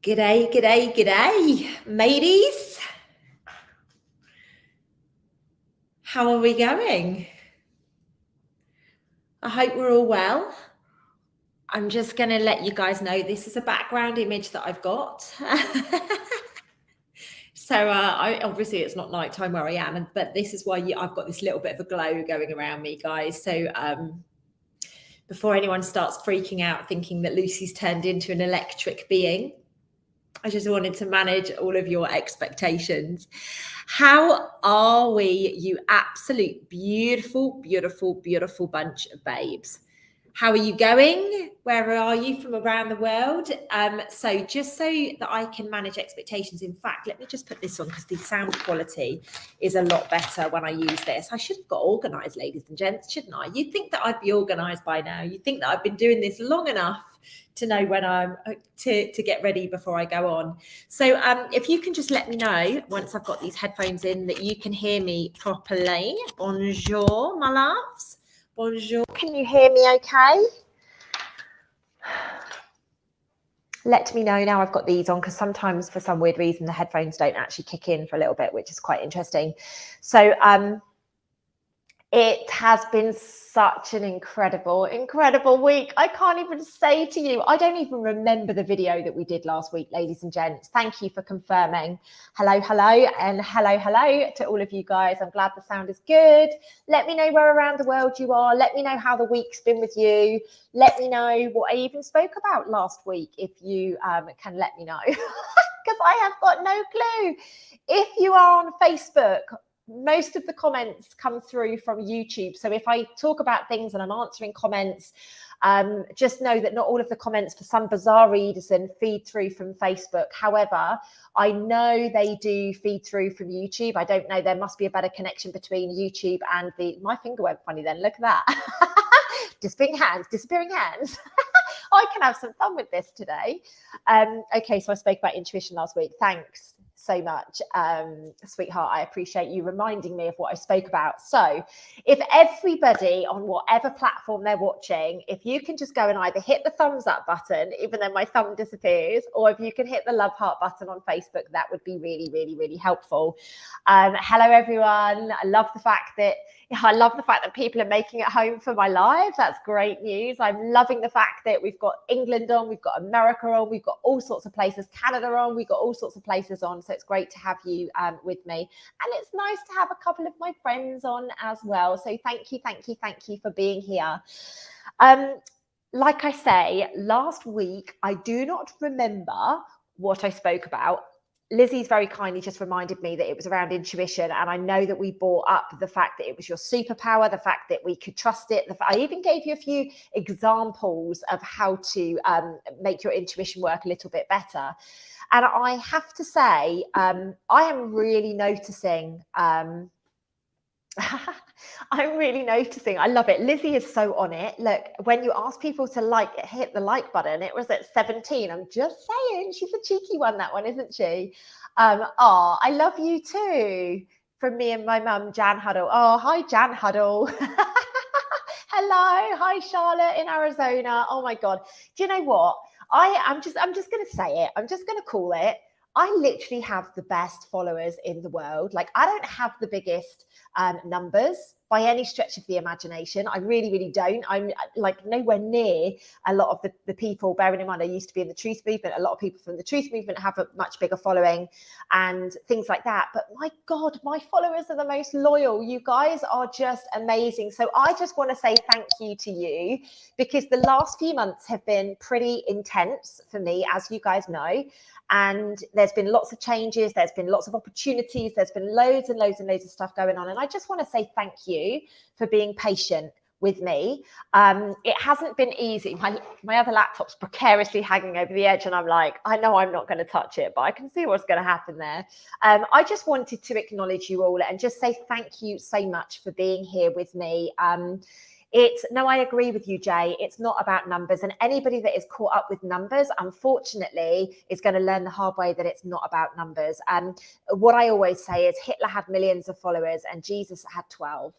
G'day, g'day, g'day, mateys. How are we going? I hope we're all well. I'm just going to let you guys know this is a background image that I've got. So obviously it's not nighttime where I am, but this is why I've got this little bit of a glow going around me, guys. So before anyone starts freaking out thinking that Lucy's turned into an electric being, I just wanted to manage all of your expectations. How are we, you absolute beautiful, beautiful, beautiful bunch of babes? How are you going? Where are you from around the world? So just so that I can manage expectations, in fact, let me just put this on because the sound quality is a lot better when I use this. I should have got organised, ladies and gents, shouldn't I? You'd think that I'd be organised by now. You'd think that I've been doing this long enough to know when I'm to get ready before I go on. So if you can just let me know once I've got these headphones in that you can hear me properly. Bonjour, my loves. Bonjour. Can you hear me okay? Let me know now I've got these on, because sometimes for some weird reason the headphones don't actually kick in for a little bit, which is quite interesting. So it has been such an incredible week. I can't even say to you, I don't even remember the video that we did last week, ladies and gents. Thank you for confirming. Hello, and hello to all of you guys. I'm glad the sound is good. Let me know where around the world you are. Let me know how the week's been with you. Let me know what I even spoke about last week, if you can let me know, because I have got no clue. If you are on Facebook, most of the comments come through from YouTube. So if I talk about things and I'm answering comments, just know that not all of the comments, for some bizarre reason, feed through from Facebook. However, I know they do feed through from YouTube. I don't know, there must be a better connection between YouTube and my finger went funny then, look at that. Disappearing hands. I can have some fun with this today. Okay, so I spoke about intuition last week. Thanks so much, sweetheart. I appreciate you reminding me of what I spoke about. So if everybody on whatever platform they're watching, if you can just go and either hit the thumbs up button, even though my thumb disappears, or if you can hit the love heart button on Facebook, that would be really, really, really helpful. Hello, everyone. I love the fact that people are making it home for my live. That's great news. I'm loving the fact that we've got England on, we've got America on, we've got all sorts of places, Canada on, we've got all sorts of places on. So it's great to have you with me. And it's nice to have a couple of my friends on as well. So thank you for being here. Like I say, last week, I do not remember what I spoke about. Lizzie's very kindly just reminded me that it was around intuition, and I know that we brought up the fact that it was your superpower, the fact that we could trust it. I even gave you a few examples of how to make your intuition work a little bit better. And I have to say, I am really noticing I'm really noticing. I love it. Lizzie is so on it. Look, when you ask people to hit the like button, it was at 17. I'm just saying, she's a cheeky one, that one, isn't she? I love you too. From me and my mum, Jan Huddle. Oh, hi, Jan Huddle. Hello. Hi, Charlotte in Arizona. Oh my God. Do you know what? I'm just going to say it. I'm just going to call it. I literally have the best followers in the world. Like, I don't have the biggest numbers by any stretch of the imagination. I really, really don't. I'm like nowhere near a lot of the people, bearing in mind I used to be in the truth movement. A lot of people from the truth movement have a much bigger following and things like that. But my God, my followers are the most loyal. You guys are just amazing. So I just want to say thank you to you, because the last few months have been pretty intense for me, as you guys know. And there's been lots of changes, there's been lots of opportunities, there's been loads and loads and loads of stuff going on. And I just want to say thank you for being patient with me. It hasn't been easy. My other laptop's precariously hanging over the edge, and I'm like, I know I'm not going to touch it, but I can see what's going to happen there. I just wanted to acknowledge you all and just say thank you so much for being here with me. I agree with you, Jay. It's not about numbers, and anybody that is caught up with numbers, unfortunately, is going to learn the hard way that it's not about numbers. What I always say is Hitler had millions of followers and Jesus had 12.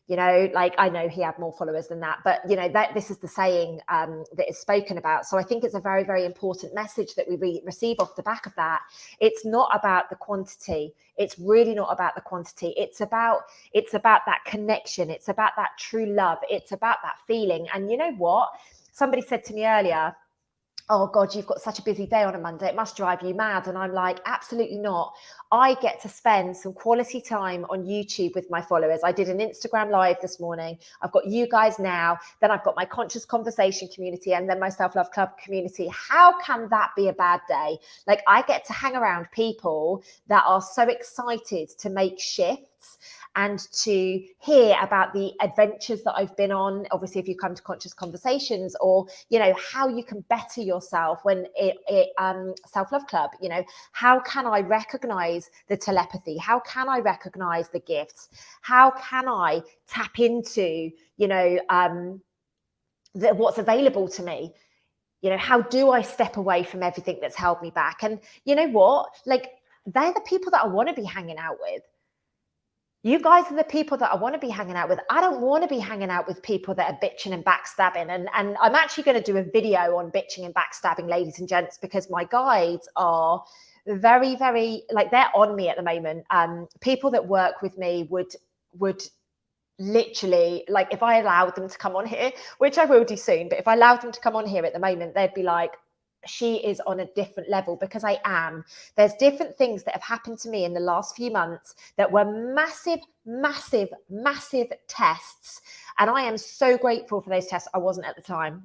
You know, like, I know he had more followers than that, but you know, that this is the saying that is spoken about. So I think it's a very, very important message that we receive off the back of that. It's not about the quantity. It's really not about the quantity. It's about that connection. It's about that true love. It's about that feeling. And you know what? Somebody said to me earlier, oh God, you've got such a busy day on a Monday, it must drive you mad. And I'm like, absolutely not. I get to spend some quality time on YouTube with my followers. I did an Instagram live this morning. I've got you guys now. Then I've got my conscious conversation community and then my self-love club community. How can that be a bad day? Like, I get to hang around people that are so excited to make shifts and to hear about the adventures that I've been on. Obviously, if you come to conscious conversations, or, you know, how you can better yourself when self-love club, you know, how can I recognize the telepathy? How can I recognize the gifts? How can I tap into, you know, what's available to me? You know, how do I step away from everything that's held me back? And you know what? Like, they're the people that I want to be hanging out with. You guys are the people that I want to be hanging out with. I don't want to be hanging out with people that are bitching and backstabbing. And I'm actually going to do a video on bitching and backstabbing, ladies and gents, because my guides are very, very, like, they're on me at the moment. People that work with me would literally, like, if I allowed them to come on here, which I will do soon, but if I allowed them to come on here at the moment, they'd be like, she is on a different level, because I am. There's different things that have happened to me in the last few months that were massive, massive, massive tests. And I am so grateful for those tests. I wasn't at the time.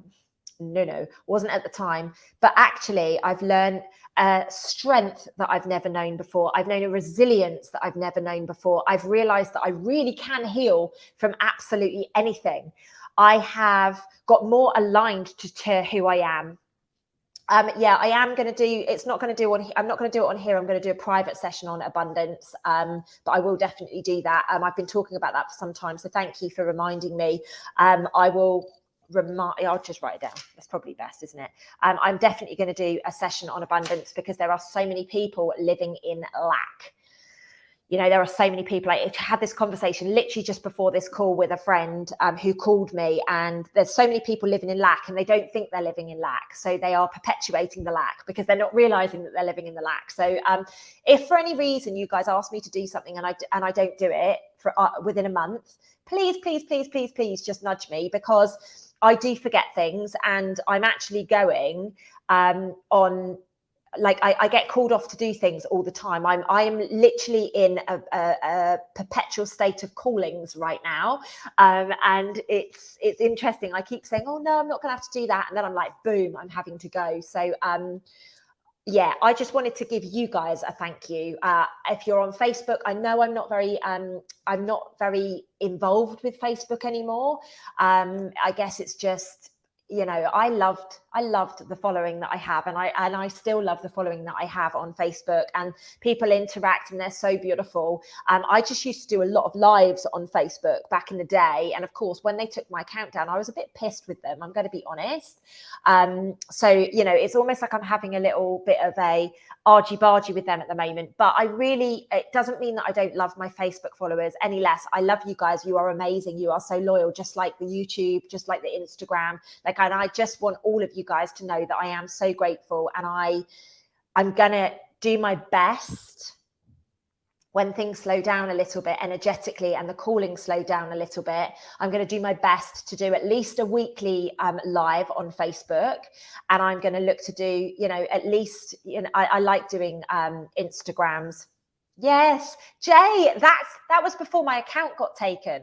Wasn't at the time. But actually, I've learned a strength that I've never known before. I've known a resilience that I've never known before. I've realized that I really can heal from absolutely anything. I have got more aligned to who I am. Yeah, I am going to do, I'm not going to do it on here. I'm going to do a private session on abundance, but I will definitely do that. I've been talking about that for some time, so thank you for reminding me. I'll just write it down. That's probably best, isn't it? I'm definitely going to do a session on abundance, because there are so many people living in lack. You know, there are so many people. I had this conversation literally just before this call with a friend who called me, and there's so many people living in lack, and they don't think they're living in lack. So they are perpetuating the lack because they're not realizing that they're living in the lack. So if for any reason you guys ask me to do something and I don't do it for within a month, please just nudge me, because I do forget things, and I'm actually going on. Like, I get called off to do things all the time. I'm literally in a perpetual state of callings right now, and it's interesting. I keep saying, oh no, I'm not going to have to do that, and then I'm like, boom, I'm having to go. So yeah, I just wanted to give you guys a thank you. If you're on Facebook, I know I'm not very involved with Facebook anymore. I guess it's just, you know, I loved the following that I have, and I still love the following that I have on Facebook, and people interact and they're so beautiful. I just used to do a lot of lives on Facebook back in the day, and of course when they took my account down, I was a bit pissed with them, I'm going to be honest. So, you know, it's almost like I'm having a little bit of a argy-bargy with them at the moment, but it doesn't mean that I don't love my Facebook followers any less. I love you guys. You are amazing. You are so loyal, just like the YouTube, just like the Instagram. Like, and I just want all of you guys to know that I am so grateful, and I'm gonna do my best when things slow down a little bit energetically and the calling slow down a little bit. I'm going to do my best to do at least a weekly live on Facebook, and I'm going to look to do, you know, at least, you know, I like doing Instagrams. Yes, Jay, that was before my account got taken.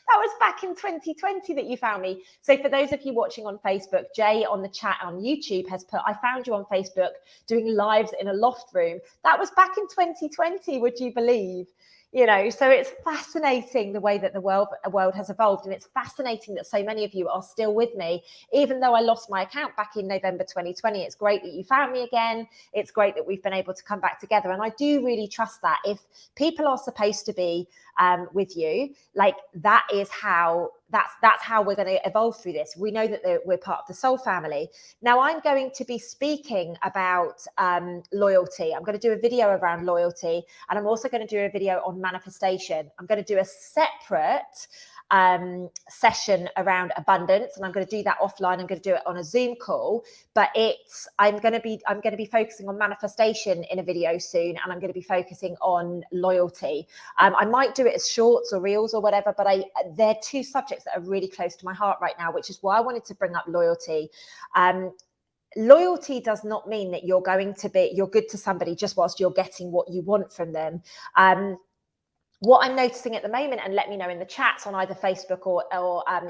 That was back in 2020 that you found me. So for those of you watching on Facebook, Jay on the chat on YouTube has put, I found you on Facebook doing lives in a loft room. That was back in 2020, would you believe? You know, so it's fascinating the way that the world has evolved, and it's fascinating that so many of you are still with me, even though I lost my account back in November 2020. It's great that you found me again. It's great that we've been able to come back together, and I do really trust that if people are supposed to be with you, like, that is how that's how we're going to evolve through this. We know that we're part of the soul family. Now I'm going to be speaking about loyalty. I'm going to do a video around loyalty, and I'm also going to do a video on manifestation. I'm going to do a separate session around abundance, and I'm going to do that offline. I'm going to do it on a Zoom call, but I'm going to be focusing on manifestation in a video soon, and I'm going to be focusing on loyalty. I might do it as shorts or reels or whatever, but they're two subjects that are really close to my heart right now, which is why I wanted to bring up loyalty. Loyalty does not mean that you're good to somebody just whilst you're getting what you want from them. What I'm noticing at the moment, and let me know in the chats on either Facebook or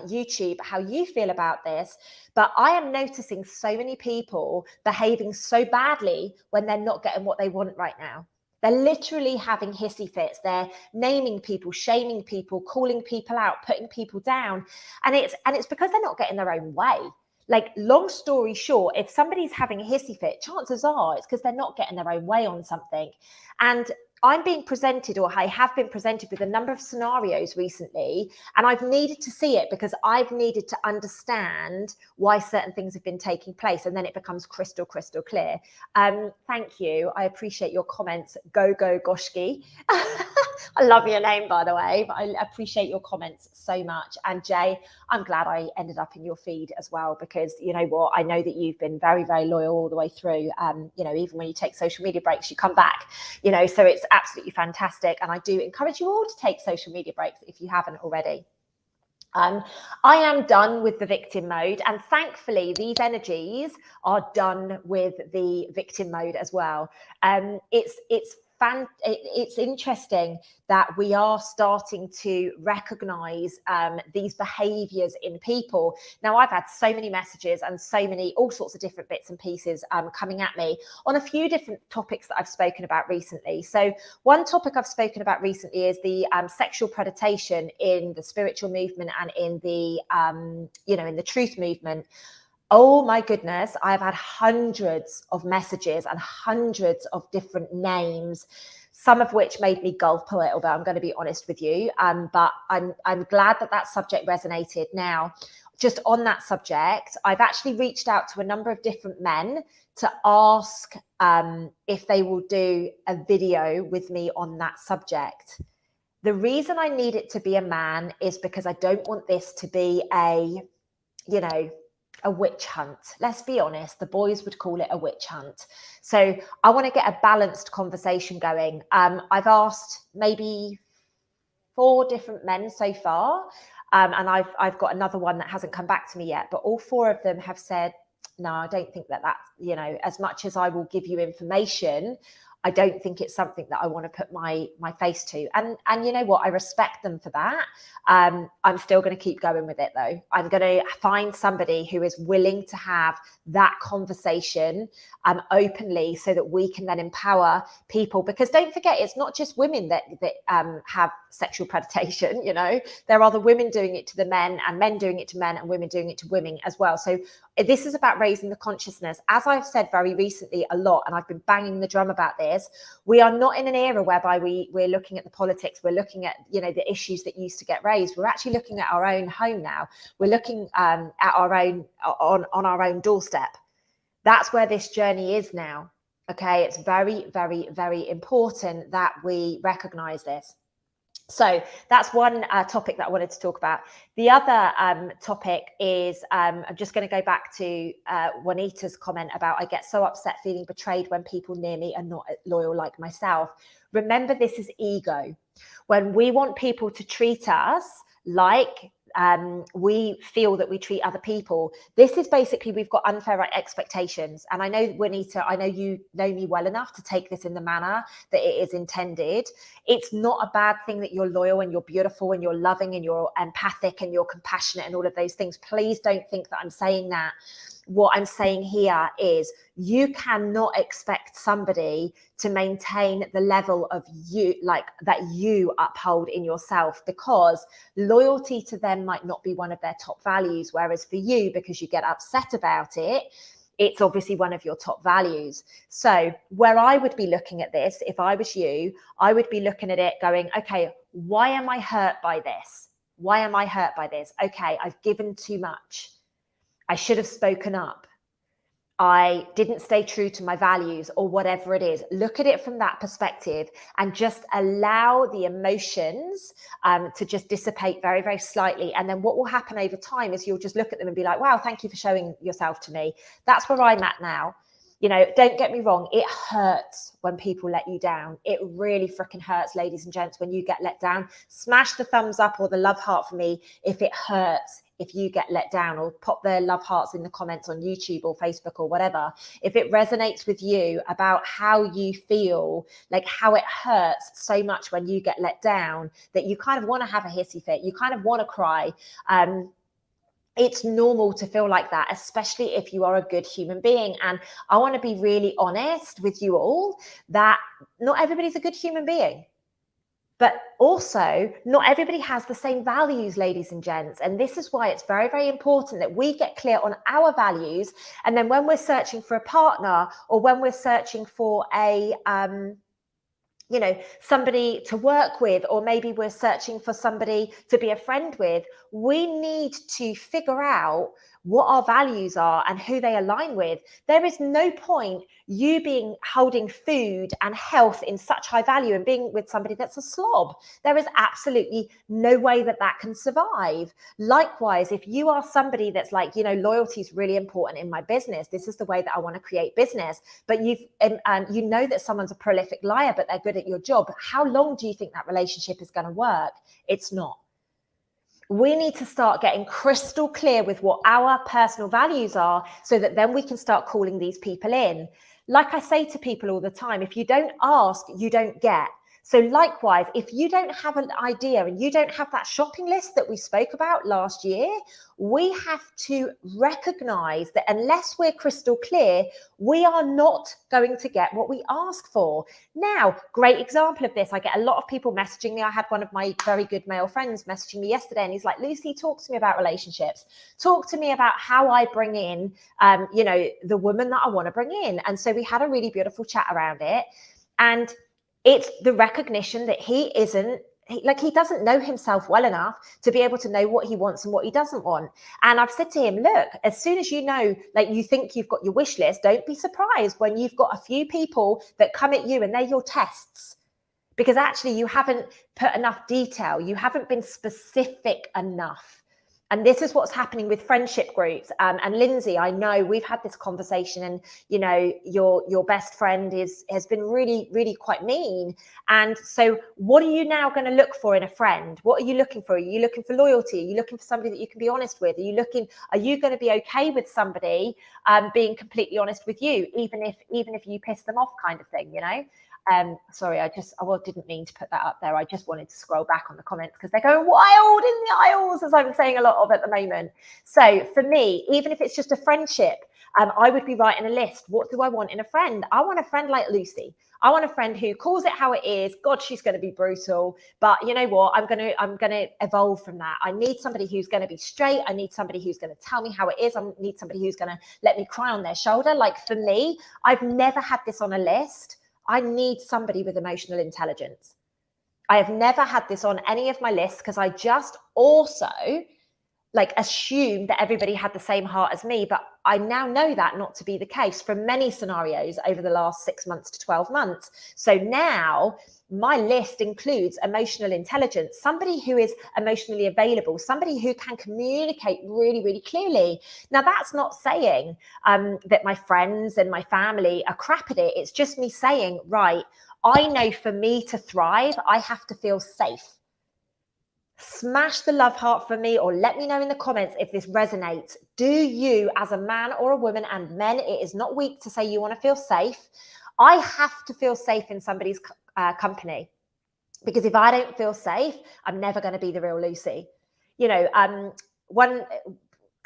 YouTube how you feel about this, but I am noticing so many people behaving so badly when they're not getting what they want right now. They're literally having hissy fits. They're naming people, shaming people, calling people out, putting people down. And it's because they're not getting their own way. Like, long story short, if somebody's having a hissy fit, chances are it's because they're not getting their own way on something. And I'm being presented, or I have been presented with a number of scenarios recently, and I've needed to see it because I've needed to understand why certain things have been taking place, and then it becomes crystal clear. Thank you. I appreciate your comments. Go Goshki. I love your name, by the way, but I appreciate your comments so much. And Jay, I'm glad I ended up in your feed as well, because you know what? I know that you've been very, very loyal all the way through. Even when you take social media breaks, you come back, so it's absolutely fantastic. And I do encourage you all to take social media breaks if you haven't already. I am done with the victim mode, and thankfully these energies are done with the victim mode as well. It's interesting that we are starting to recognize these behaviors in people. Now, I've had so many messages and all sorts of different bits and pieces coming at me on a few different topics that I've spoken about recently. So one topic I've spoken about recently is the sexual predation in the spiritual movement and in the in the truth movement. Oh my goodness, I've had hundreds of messages and hundreds of different names, some of which made me gulp a little bit, I'm going to be honest with you. But I'm glad that subject resonated. Now, just on that subject, I've actually reached out to a number of different men to ask if they will do a video with me on that subject. The reason I need it to be a man is because I don't want this to be a witch hunt. Let's be honest, the boys would call it a witch hunt. So I want to get a balanced conversation going. I've asked maybe 4 different men so far, and I've got another one that hasn't come back to me yet, but all 4 of them have said, no, I don't think that as much as I will give you information, I don't think it's something that I want to put my face to. And you know what? I respect them for that. I'm still going to keep going with it though. I'm going to find somebody who is willing to have that conversation openly, so that we can then empower people. Because don't forget, it's not just women that have sexual predation. There are the women doing it to the men, and men doing it to men, and women doing it to women as well. So this is about raising the consciousness. As I've said very recently a lot, and I've been banging the drum about this, we are not in an era whereby we're looking at the politics, we're looking at the issues that used to get raised. We're actually looking at our own home now. We're looking at our own on our own doorstep. That's where this journey is now. Okay, it's very, very, very important that we recognize this. So that's one topic that I wanted to talk about. The other topic is, I'm just going to go back to Juanita's comment about, I get so upset feeling betrayed when people near me are not loyal like myself. Remember, this is ego. When we want people to treat us like we feel that we treat other people, this is basically, we've got unfair expectations. And I know, Juanita, I know you know me well enough to take this in the manner that it is intended. It's not a bad thing that you're loyal and you're beautiful and you're loving and you're empathic and you're compassionate and all of those things. Please don't think that I'm saying that. What I'm saying here is, you cannot expect somebody to maintain the level of you, like that you uphold in yourself, because loyalty to them might not be one of their top values. Whereas for you, because you get upset about it, it's obviously one of your top values. So where I would be looking at this, if I was you, I would be looking at it going, okay, why am I hurt by this? Why am I hurt by this? Okay, I've given too much. I should have spoken up. I didn't stay true to my values, or whatever it is. Look at it from that perspective and just allow the emotions to just dissipate very, very slightly. And then what will happen over time is you'll just look at them and be like, wow, thank you for showing yourself to me. That's where I'm at now. You know, don't get me wrong. It hurts when people let you down. It really freaking hurts, ladies and gents, when you get let down. Smash the thumbs up or the love heart for me if it hurts, if you get let down, or pop the love hearts in the comments on YouTube or Facebook or whatever. If it resonates with you about how you feel, like how it hurts so much when you get let down that you kind of want to have a hissy fit, you kind of want to cry. It's normal to feel like that, especially if you are a good human being. And I want to be really honest with you all that not everybody's a good human being. But also, not everybody has the same values, ladies and gents. And this is why it's very, very important that we get clear on our values. And then when we're searching for a partner, or when we're searching for a, somebody to work with, or maybe we're searching for somebody to be a friend with, we need to figure out what our values are and who they align with. There is no point you holding food and health in such high value and being with somebody that's a slob. There is absolutely no way that can survive. Likewise, if you are somebody that's like, loyalty is really important in my business. This is the way that I want to create business. But you know that someone's a prolific liar, but they're good at your job. How long do you think that relationship is going to work? It's not. We need to start getting crystal clear with what our personal values are, so that then we can start calling these people in. Like I say to people all the time, if you don't ask, you don't get. So likewise, if you don't have an idea and you don't have that shopping list that we spoke about last year, we have to recognize that unless we're crystal clear, we are not going to get what we ask for. Now, great example of this, I get a lot of people messaging me. I had one of my very good male friends messaging me yesterday, and he's like, Lucy, talk to me about relationships. Talk to me about how I bring in, the woman that I want to bring in. And so we had a really beautiful chat around it. And it's the recognition that he doesn't know himself well enough to be able to know what he wants and what he doesn't want. And I've said to him, look, as soon as you think you've got your wish list, don't be surprised when you've got a few people that come at you and they're your tests, because actually you haven't put enough detail. You haven't been specific enough. And this is what's happening with friendship groups. And Lindsay, I know we've had this conversation, and your best friend has been really, really quite mean. And so what are you now going to look for in a friend? What are you looking for? Are you looking for loyalty? Are you looking for somebody that you can be honest with? Are you going to be okay with somebody being completely honest with you, even if you piss them off, kind of thing, Sorry, I didn't mean to put that up there. I just wanted to scroll back on the comments because they're going wild in the aisles, as I'm saying a lot of at the moment. So for me, even if it's just a friendship, I would be writing a list. What do I want in a friend? I want a friend like Lucy. I want a friend who calls it how it is. God, she's going to be brutal, but you know what? I'm going to evolve from that. I need somebody who's going to be straight. I need somebody who's going to tell me how it is. I need somebody who's going to let me cry on their shoulder. Like for me, I've never had this on a list. I need somebody with emotional intelligence. I have never had this on any of my lists because I just also assumed that everybody had the same heart as me. But I now know that not to be the case from many scenarios over the last 6 months to 12 months. So now my list includes emotional intelligence, somebody who is emotionally available, somebody who can communicate really, really clearly. Now, that's not saying that my friends and my family are crap at it. It's just me saying, right, I know for me to thrive, I have to feel safe. Smash the love heart for me, or let me know in the comments if this resonates. Do you, as a man or a woman, and men, it is not weak to say you want to feel safe. I have to feel safe in somebody's company, because if I don't feel safe, I'm never going to be the real Lucy.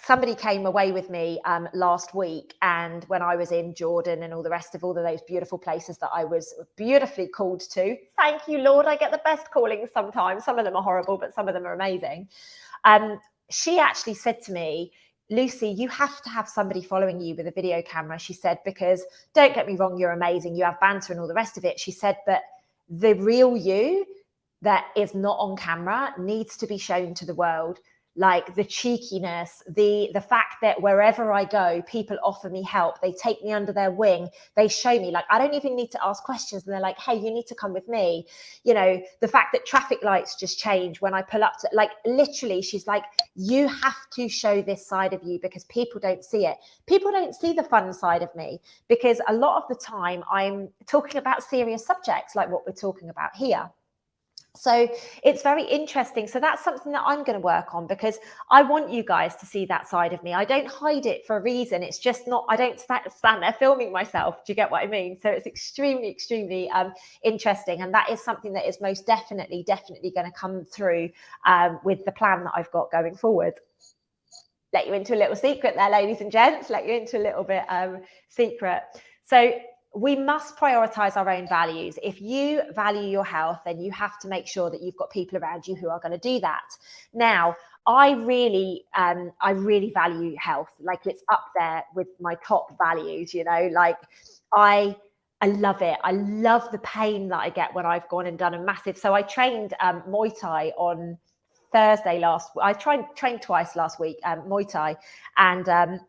Somebody came away with me last week, and when I was in Jordan and all of those beautiful places that I was beautifully called to, thank you, Lord, I get the best callings sometimes. Some of them are horrible, but some of them are amazing. She actually said to me, Lucy, you have to have somebody following you with a video camera, she said, because don't get me wrong, you're amazing, you have banter and all the rest of it. She said, but the real you that is not on camera needs to be shown to the world. Like the cheekiness, the fact that wherever I go, people offer me help. They take me under their wing. They show me, like, I don't even need to ask questions. And they're like, hey, you need to come with me. You know, the fact that traffic lights just change when I pull up to, like, literally, she's like, you have to show this side of you because people don't see it. People don't see the fun side of me because a lot of the time I'm talking about serious subjects like what we're talking about here. So it's very interesting. So that's something that I'm going to work on because I want you guys to see that side of me. I don't hide it for a reason. It's just not, I don't stand there filming myself. Do you get what I mean? So it's extremely interesting. And that is something that is most definitely going to come through with the plan that I've got going forward. Let you into a little secret there, ladies and gents, let you into a little bit secret. So we must prioritize our own values. If you value your health, then you have to make sure that you've got people around you who are going to do that. Now, I really value health. Like, it's up there with my top values, you know, like I love it. I love the pain that I get when I've gone and done a massive. So I trained Muay Thai on Thursday I trained twice last week, Muay Thai, and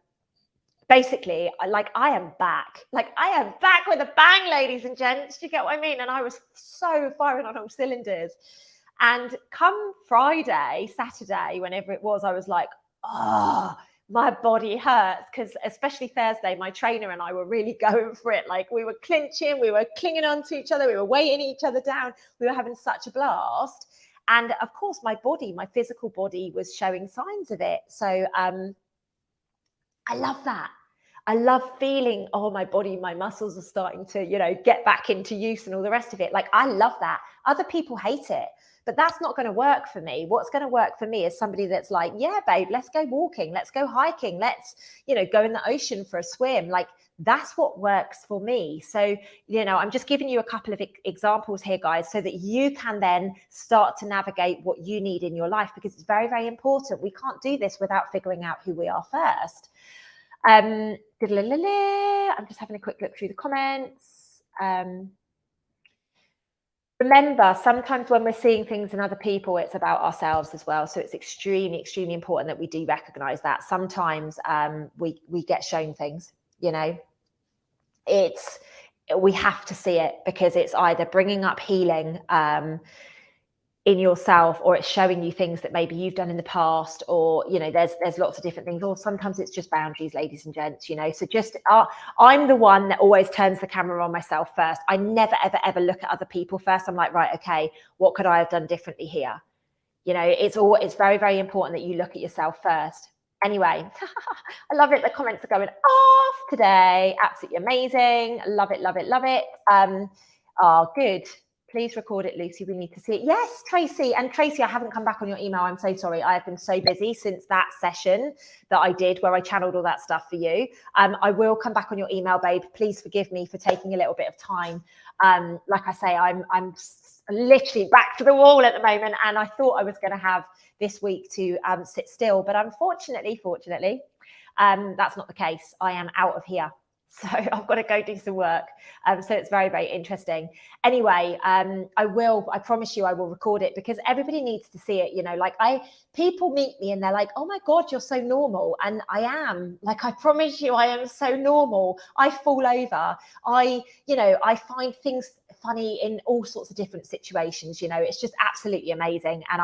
basically, like, I am back with a bang, ladies and gents. Do you get what I mean? And I was so firing on all cylinders. And come Saturday, whenever it was, I was like, oh, my body hurts. Because especially Thursday, my trainer and I were really going for it. Like, we were clinching, we were clinging on to each other, we were weighing each other down. We were having such a blast. And of course, my physical body was showing signs of it. So I love that. I love feeling, oh, my body, my muscles are starting to, you know, get back into use and all the rest of it. Like, I love that. Other people hate it, but that's not going to work for me. What's going to work for me is somebody that's like, yeah, babe, let's go walking. Let's go hiking. Let's, you know, go in the ocean for a swim. Like, that's what works for me. So, you know, I'm just giving you a couple of examples here, guys, so that you can then start to navigate what you need in your life, because it's very important. We can't do this without figuring out who we are first. I'm just having a quick look through the comments. Remember, sometimes when we're seeing things in other people, it's about ourselves as well. So it's extremely important that we do recognize that. Sometimes we get shown things, you know, we have to see it, because it's either bringing up healing in yourself, or it's showing you things that maybe you've done in the past, or, you know, there's lots of different things, or sometimes it's just boundaries, ladies and gents, you know. So just I'm the one that always turns the camera on myself first. I never ever look at other people first. I'm like, right, okay, what could I have done differently here? You know, it's very important that you look at yourself first. Anyway, I love it. The comments are going off today. Absolutely amazing. Love it. Oh, good. Please record it, Lucy. We need to see it. Yes, Tracy. And Tracy, I haven't come back on your email. I'm so sorry. I have been so busy since that session that I did where I channeled all that stuff for you. I will come back on your email, babe. Please forgive me for taking a little bit of time. Like I say, I'm literally back to the wall at the moment, and I thought I was going to have this week to sit still, but unfortunately, that's not the case. I am out of here. So I've got to go do some work. So it's very interesting. Anyway, I promise you I will record it, because everybody needs to see it. You know, like people meet me and they're like, oh my God, you're so normal. And I am. Like, I promise you, I am so normal. I fall over. I find things funny in all sorts of different situations. You know, it's just absolutely amazing. And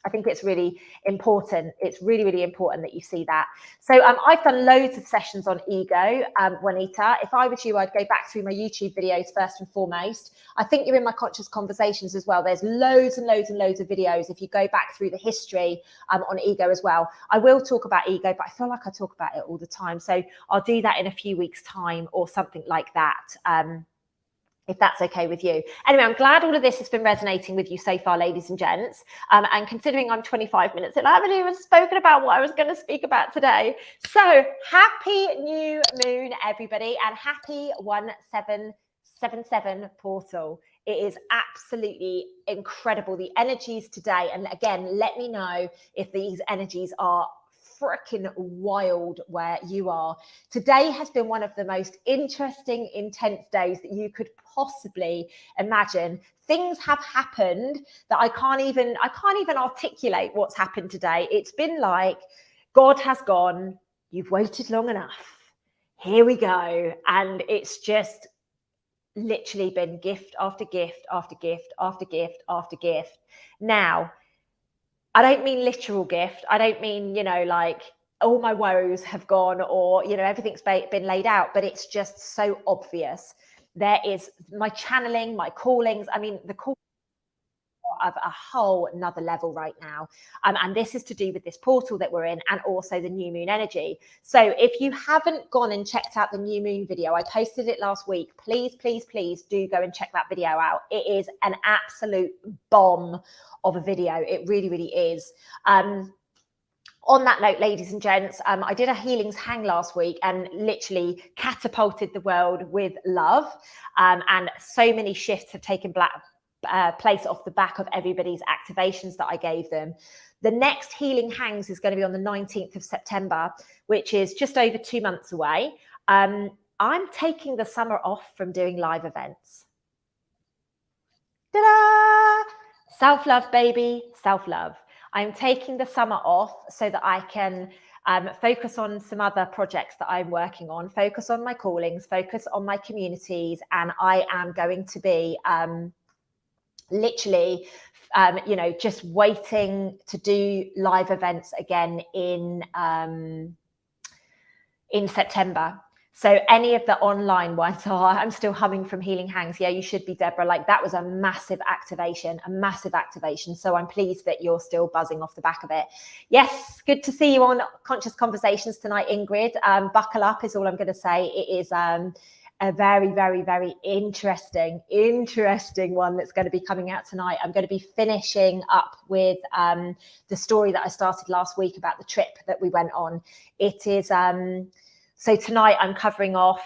I think it's really important. It's really important that you see that. So I've done loads of sessions on ego, Juanita. If I was you, I'd go back through my YouTube videos first and foremost. I think you're in my conscious conversations as well. There's loads and loads of videos if you go back through the history on ego as well. I will talk about ego, but I feel like I talk about it all the time. So I'll do that in a few weeks' time or something like that. If that's okay with you. Anyway, I'm glad all of this has been resonating with you so far, ladies and gents. And considering I'm 25 minutes and I haven't even spoken about what I was going to speak about today. So happy new moon, everybody, and happy 1777 portal. It is absolutely incredible, the energies today. And again, let me know if these energies are freaking wild where you are. Today has been one of the most interesting, intense days that you could possibly imagine. Things have happened that I can't even articulate what's happened today. It's been like God has gone, you've waited long enough. Here we go. And it's just literally been gift after gift after gift after gift after gift. Now, I don't mean literal gift. I don't mean, like all my woes have gone or, everything's been laid out, but it's just so obvious. There is my channeling, my callings. I mean, the call of a whole another level right now. And this is to do with this portal that we're in and also the new moon energy. So if you haven't gone and checked out the new moon video, I posted it last week. Please, please, please do go and check that video out. It is an absolute bomb of a video. It really, really is. On that note, ladies and gents, I did a healings hang last week and literally catapulted the world with love. And so many shifts have taken place off the back of everybody's activations that I gave them. The next healing hangs is going to be on the 19th of September, which is just over 2 months away. I'm taking the summer off from doing live events. Ta-da! Self-love, baby, self-love. I'm taking the summer off so that I can focus on some other projects that I'm working on, focus on my callings, focus on my communities, and I am going to be literally, just waiting to do live events again in September. So any of the online ones, I'm still humming from healing hangs. Yeah, you should be, Deborah. Like that was a massive activation. So I'm pleased that you're still buzzing off the back of it. Yes, good to see you on Conscious Conversations tonight, Ingrid. Buckle up is all I'm going to say. It is a very, very, very interesting one that's going to be coming out tonight. I'm going to be finishing up with the story that I started last week about the trip that we went on. It is, so tonight I'm covering off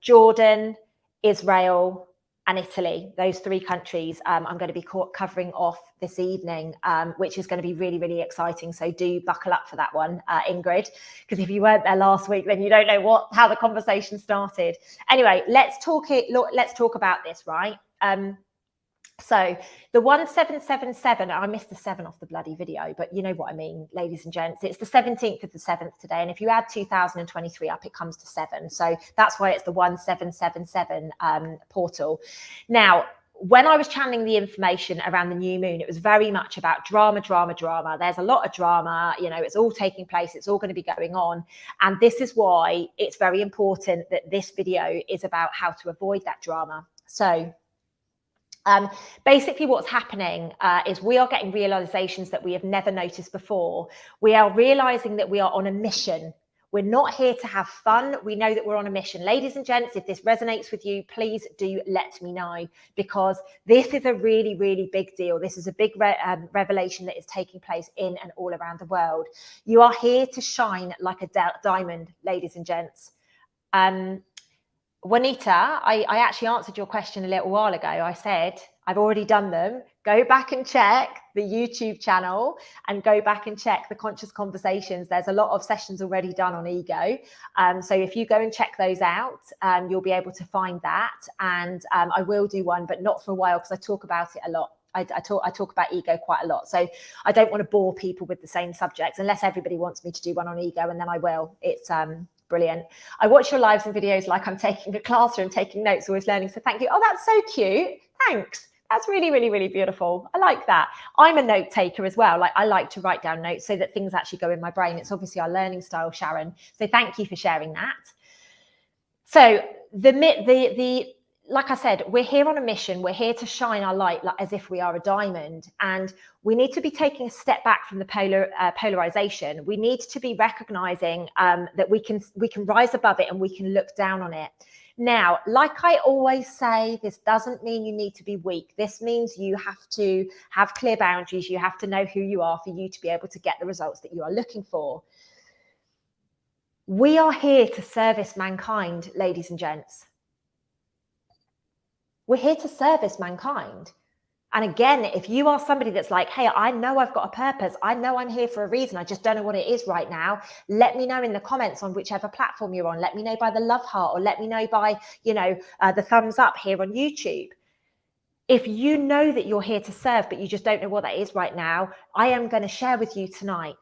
Jordan, Israel, and Italy, those 3 countries. I'm going to be covering off this evening, which is going to be really, really exciting. So do buckle up for that one, Ingrid, because if you weren't there last week, then you don't know how the conversation started. Anyway, let's talk about this, right? So the 1777, I missed the 7 off the bloody video, but you know what I mean, ladies and gents. It's the 17th of the 7th today. And if you add 2023 up, it comes to 7. So that's why it's the 1777 portal. Now, when I was channeling the information around the new moon, it was very much about drama. There's a lot of drama, it's all taking place. It's all going to be going on. And this is why it's very important that this video is about how to avoid that drama. So basically what's happening is we are getting realizations that we have never noticed before. We are realizing that we are on a mission. We're not here to have fun. We know that we're on a mission. Ladies and gents, if this resonates with you, please do let me know, because this is a really, really big deal. This is a big revelation that is taking place in and all around the world. You are here to shine like a diamond, ladies and gents. Juanita, I actually answered your question a little while ago. I said, I've already done them. Go back and check the YouTube channel and go back and check the Conscious Conversations. There's a lot of sessions already done on ego. So if you go and check those out, you'll be able to find that. And I will do one, but not for a while, because I talk about it a lot. I talk about ego quite a lot. So I don't want to bore people with the same subjects, unless everybody wants me to do one on ego, and then I will. It's brilliant. I watch your lives and videos like I'm taking a classroom, taking notes, always learning. So thank you. Oh, that's so cute. Thanks. That's really, really, really beautiful. I like that. I'm a note taker as well. Like I like to write down notes so that things actually go in my brain. It's obviously our learning style, Sharon. So thank you for sharing that. So like I said, we're here on a mission. We're here to shine our light as if we are a diamond. And we need to be taking a step back from the polarization. We need to be recognizing that we can rise above it and we can look down on it. Now, like I always say, this doesn't mean you need to be weak. This means you have to have clear boundaries. You have to know who you are for you to be able to get the results that you are looking for. We are here to service mankind, ladies and gents. We're here to service mankind. And again, if you are somebody that's like, hey, I know I've got a purpose, I know I'm here for a reason, I just don't know what it is right now, let me know in the comments on whichever platform you're on. Let me know by the love heart, or let me know by, the thumbs up here on YouTube. If you know that you're here to serve, but you just don't know what that is right now, I am going to share with you tonight.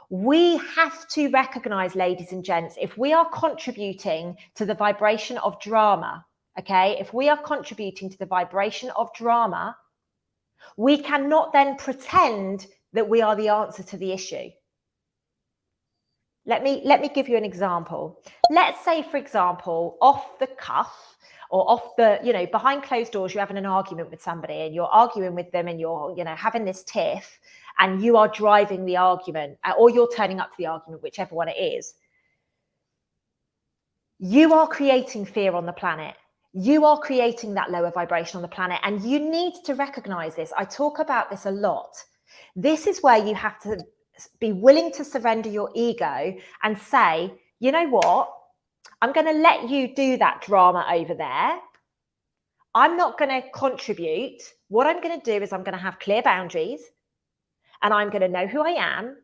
We have to recognize, ladies and gents, if we are contributing to the vibration of drama, okay, if we are contributing to the vibration of drama, we cannot then pretend that we are the answer to the issue. Let me give you an example. Let's say, for example, off the cuff, or off the, behind closed doors, you're having an argument with somebody and you're arguing with them and you're, having this tiff, and you are driving the argument, or you're turning up to the argument, whichever one it is. You are creating fear on the planet. You are creating that lower vibration on the planet, and you need to recognize this. I talk about this a lot. This is where you have to be willing to surrender your ego and say, you know what? I'm going to let you do that drama over there. I'm not going to contribute. What I'm going to do is I'm going to have clear boundaries, and I'm going to know who I am,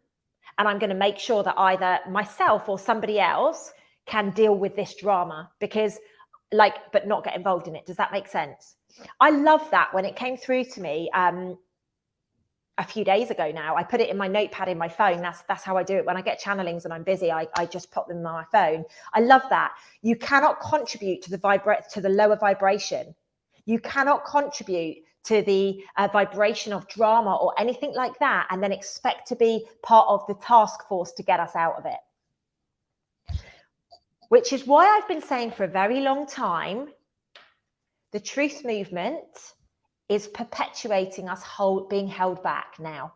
and I'm going to make sure that either myself or somebody else can deal with this drama, because but not get involved in it. Does that make sense? I love that when it came through to me a few days ago now. I put it in my notepad in my phone. That's how I do it. When I get channelings and I'm busy, I just pop them on my phone. I love that. You cannot contribute to the lower vibration. You cannot contribute to the vibration of drama or anything like that and then expect to be part of the task force to get us out of it. Which is why I've been saying for a very long time, the truth movement is perpetuating us being held back now.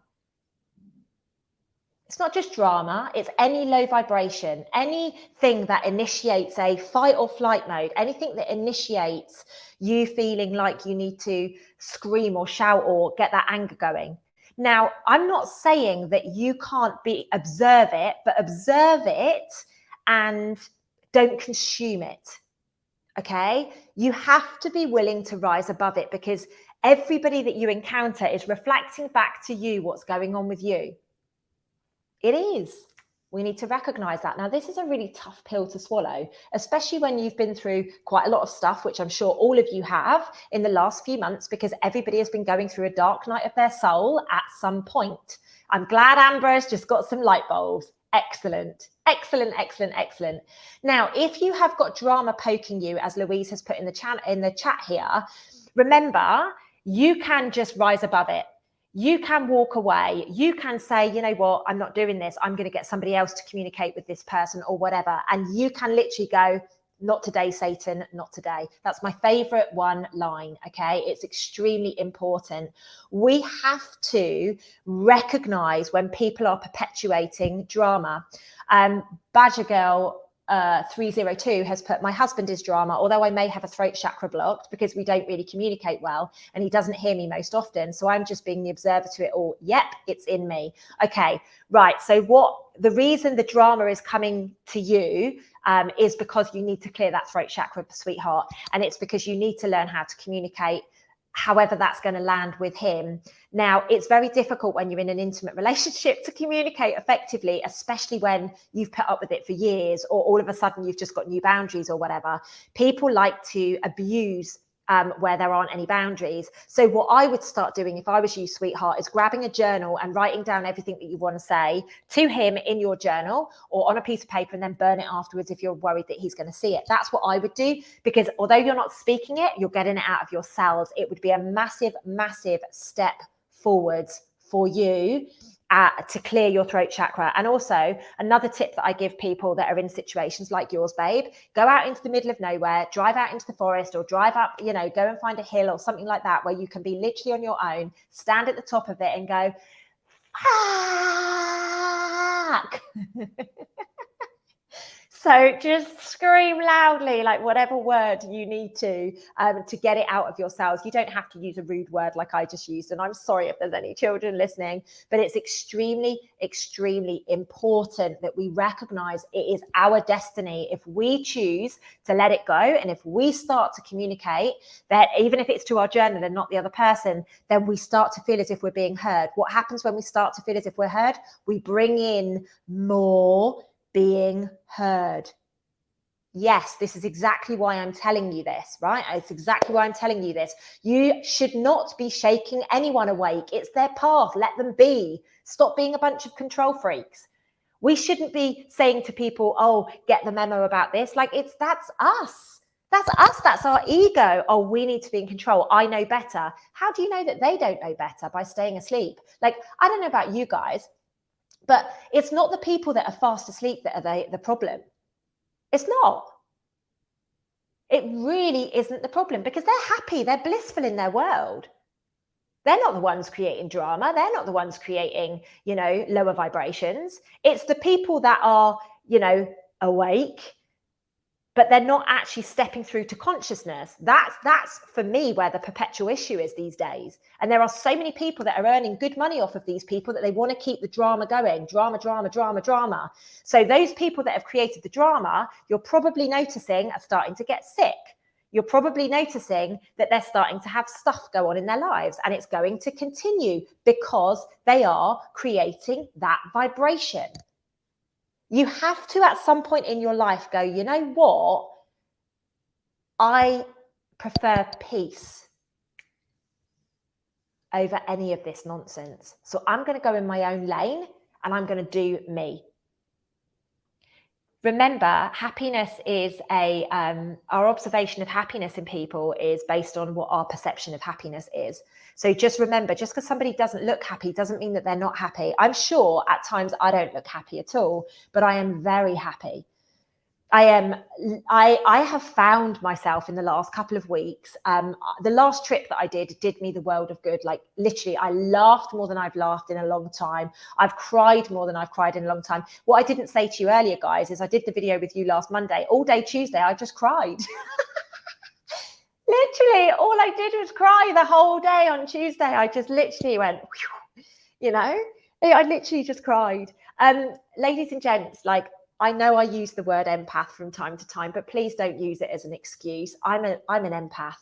It's not just drama, it's any low vibration, anything that initiates a fight or flight mode, anything that initiates you feeling like you need to scream or shout or get that anger going. Now, I'm not saying that you can't observe it, but observe it and don't consume it. Okay? You have to be willing to rise above it, because everybody that you encounter is reflecting back to you what's going on with you. It is. We need to recognize that. Now, this is a really tough pill to swallow, especially when you've been through quite a lot of stuff, which I'm sure all of you have in the last few months, because everybody has been going through a dark night of their soul at some point. I'm glad Amber has just got some light bulbs. Excellent. Excellent, excellent, excellent. Now, if you have got drama poking you, as Louise has put in the chat here, remember, you can just rise above it. You can walk away. You can say, you know what, I'm not doing this. I'm going to get somebody else to communicate with this person or whatever. And you can literally go, not today, Satan, not today. That's my favorite one line. Okay. It's extremely important. We have to recognize when people are perpetuating drama. Badger Girl 302 has put, my husband is drama, although I may have a throat chakra blocked because we don't really communicate well and he doesn't hear me most often. So I'm just being the observer to it all. Yep, it's in me. Okay, right. So the reason the drama is coming to you is because you need to clear that throat chakra, sweetheart. And it's because you need to learn how to communicate, however that's going to land with him. Now, it's very difficult when you're in an intimate relationship to communicate effectively, especially when you've put up with it for years, or all of a sudden you've just got new boundaries or whatever. People like to abuse where there aren't any boundaries. So what I would start doing if I was you, sweetheart, is grabbing a journal and writing down everything that you want to say to him in your journal or on a piece of paper, and then burn it afterwards if you're worried that he's going to see it. That's what I would do, because although you're not speaking it, you're getting it out of your cells. It would be a massive, massive step forwards for you to clear your throat chakra. And also another tip that I give people that are in situations like yours, babe, go out into the middle of nowhere, drive out into the forest, or drive up, go and find a hill or something like that where you can be literally on your own, stand at the top of it and go, fuck. So just scream loudly, like whatever word you need to get it out of yourselves. You don't have to use a rude word like I just used. And I'm sorry if there's any children listening, but it's extremely, extremely important that we recognize it is our destiny. If we choose to let it go, and if we start to communicate that, even if it's to our journal and not the other person, then we start to feel as if we're being heard. What happens when we start to feel as if we're heard? We bring in more being heard. Yes, this is exactly why I'm telling you this, right? It's exactly why I'm telling you this. You should not be shaking anyone awake. It's their path. Let them be. Stop being a bunch of control freaks. We shouldn't be saying to people, oh, get the memo about this. Like, that's us. That's us. That's our ego. Oh, we need to be in control. I know better. How do you know that they don't know better? By staying asleep? Like, I don't know about you guys, but it's not the people that are fast asleep that are the problem. It's not. It really isn't the problem, because they're happy. They're blissful in their world. They're not the ones creating drama. They're not the ones creating, lower vibrations. It's the people that are, awake, but they're not actually stepping through to consciousness. That's for me where the perpetual issue is these days. And there are so many people that are earning good money off of these people that they want to keep the drama going. Drama. So those people that have created the drama, you're probably noticing are starting to get sick. You're probably noticing that they're starting to have stuff go on in their lives, and it's going to continue because they are creating that vibration. You have to, at some point in your life, go, you know what? I prefer peace over any of this nonsense. So I'm going to go in my own lane and I'm going to do me. Remember, happiness is our observation of happiness in people is based on what our perception of happiness is. So just remember, just because somebody doesn't look happy doesn't mean that they're not happy. I'm sure at times I don't look happy at all, but I am very happy. I have found myself in the last couple of weeks. The last trip that I did me the world of good. Like, literally, I laughed more than I've laughed in a long time. I've cried more than I've cried in a long time. What I didn't say to you earlier, guys, is I did the video with you last Monday. All day Tuesday, I just cried. Literally, all I did was cry the whole day on Tuesday. I just literally went, I literally just cried. Ladies and gents, like, I know I use the word empath from time to time, but please don't use it as an excuse. I'm an empath.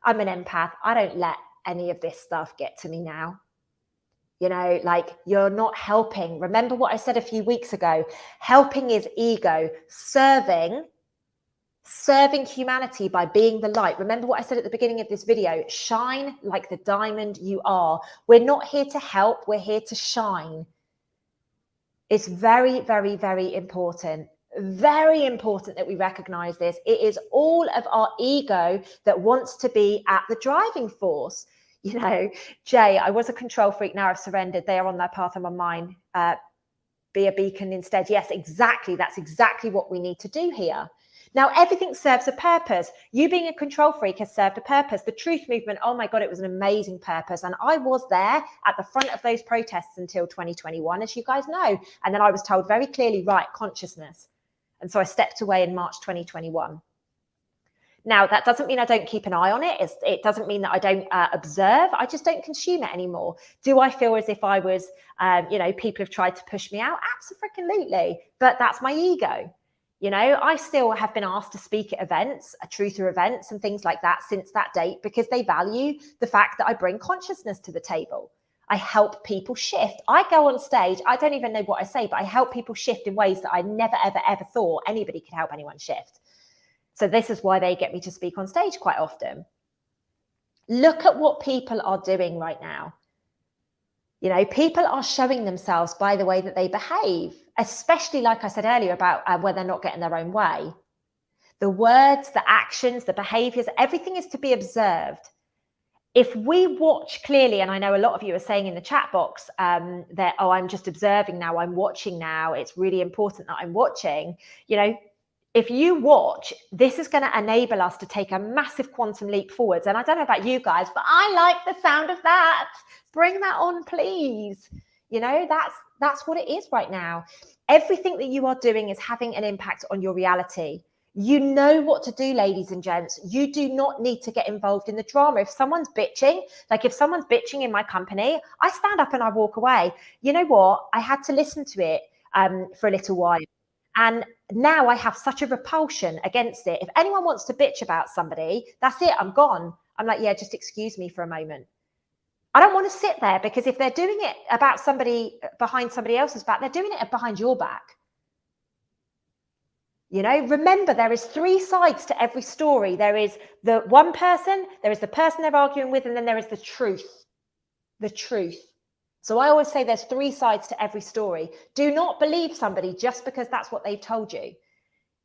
I'm an empath. I don't let any of this stuff get to me now. Like, you're not helping. Remember what I said a few weeks ago? Helping is ego. Serving humanity by being the light. Remember what I said at the beginning of this video? Shine like the diamond you are. We're not here to help. We're here to shine. It's very, very, very important. Very important that we recognize this. It is all of our ego that wants to be at the driving force. Jay, I was a control freak. Now I've surrendered. They are on their path. I'm on mine. Be a beacon instead. Yes, exactly. That's exactly what we need to do here. Now, everything serves a purpose. You being a control freak has served a purpose. The truth movement, oh my God, it was an amazing purpose. And I was there at the front of those protests until 2021, as you guys know. And then I was told very clearly, right, consciousness. And so I stepped away in March 2021. Now, that doesn't mean I don't keep an eye on it. It doesn't mean that I don't observe. I just don't consume it anymore. Do I feel as if I was, people have tried to push me out? Absolutely. But that's my ego. I still have been asked to speak at events, truther events and things like that since that date, because they value the fact that I bring consciousness to the table. I help people shift. I go on stage. I don't even know what I say, but I help people shift in ways that I never, ever, ever thought anybody could help anyone shift. So this is why they get me to speak on stage quite often. Look at what people are doing right now. People are showing themselves by the way that they behave, especially, like I said earlier, about when they're not getting their own way. The words, the actions, the behaviors, everything is to be observed. If we watch clearly, and I know a lot of you are saying in the chat box that, oh, I'm just observing now, I'm watching now, it's really important that I'm watching, if you watch, this is going to enable us to take a massive quantum leap forwards. And I don't know about you guys, but I like the sound of that. Bring that on, please. That's what it is right now. Everything that you are doing is having an impact on your reality. You know what to do, ladies and gents. You do not need to get involved in the drama. If someone's bitching, like if someone's bitching in my company, I stand up and I walk away. You know what? I had to listen to it for a little while. And now I have such a repulsion against it. If anyone wants to bitch about somebody, that's it. I'm gone. I'm like, yeah, just excuse me for a moment. I don't want to sit there, because if they're doing it about somebody behind somebody else's back, they're doing it behind your back. You know, remember, there is 3 sides to every story. There is the one person, there is the person they're arguing with, and then there is the truth. The truth. So I always say there's 3 sides to every story. Do not believe somebody just because that's what they've told you.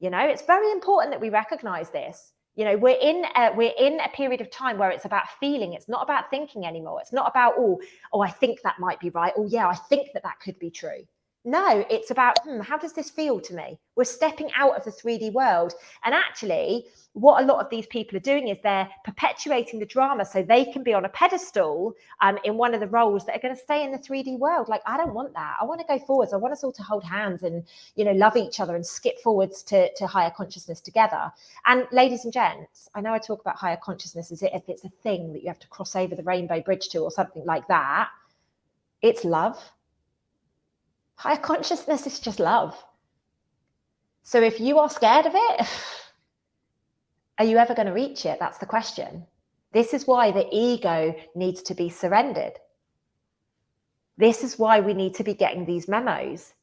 You know, it's very important that we recognize this. You know, we're in a period of time where it's about feeling. It's not about thinking anymore. It's not about, oh, I think that might be right. Oh, yeah, I think that could be true. No, it's about, how does this feel to me? We're stepping out of the 3D world. And actually, what a lot of these people are doing is they're perpetuating the drama so they can be on a pedestal in one of the roles that are going to stay in the 3D world. Like, I don't want that. I want to go forwards. I want us all to hold hands and, you know, love each other and skip forwards to higher consciousness together. And ladies and gents, I know I talk about higher consciousness as if it's a thing that you have to cross over the rainbow bridge to or something like that. It's love. Higher consciousness is just love. So if you are scared of it, are you ever going to reach it? That's the question. This is why the ego needs to be surrendered. This is why we need to be getting these memos.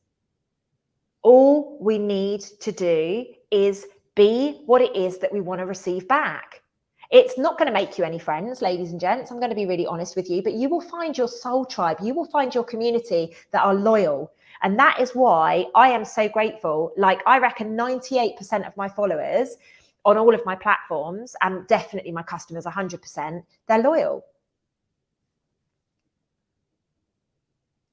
All we need to do is be what it is that we want to receive back. It's not going to make you any friends, ladies and gents. I'm going to be really honest with you, but you will find your soul tribe. You will find your community that are loyal. And that is why I am so grateful. Like, I reckon 98% of my followers on all of my platforms, and definitely my customers, 100%, they're loyal.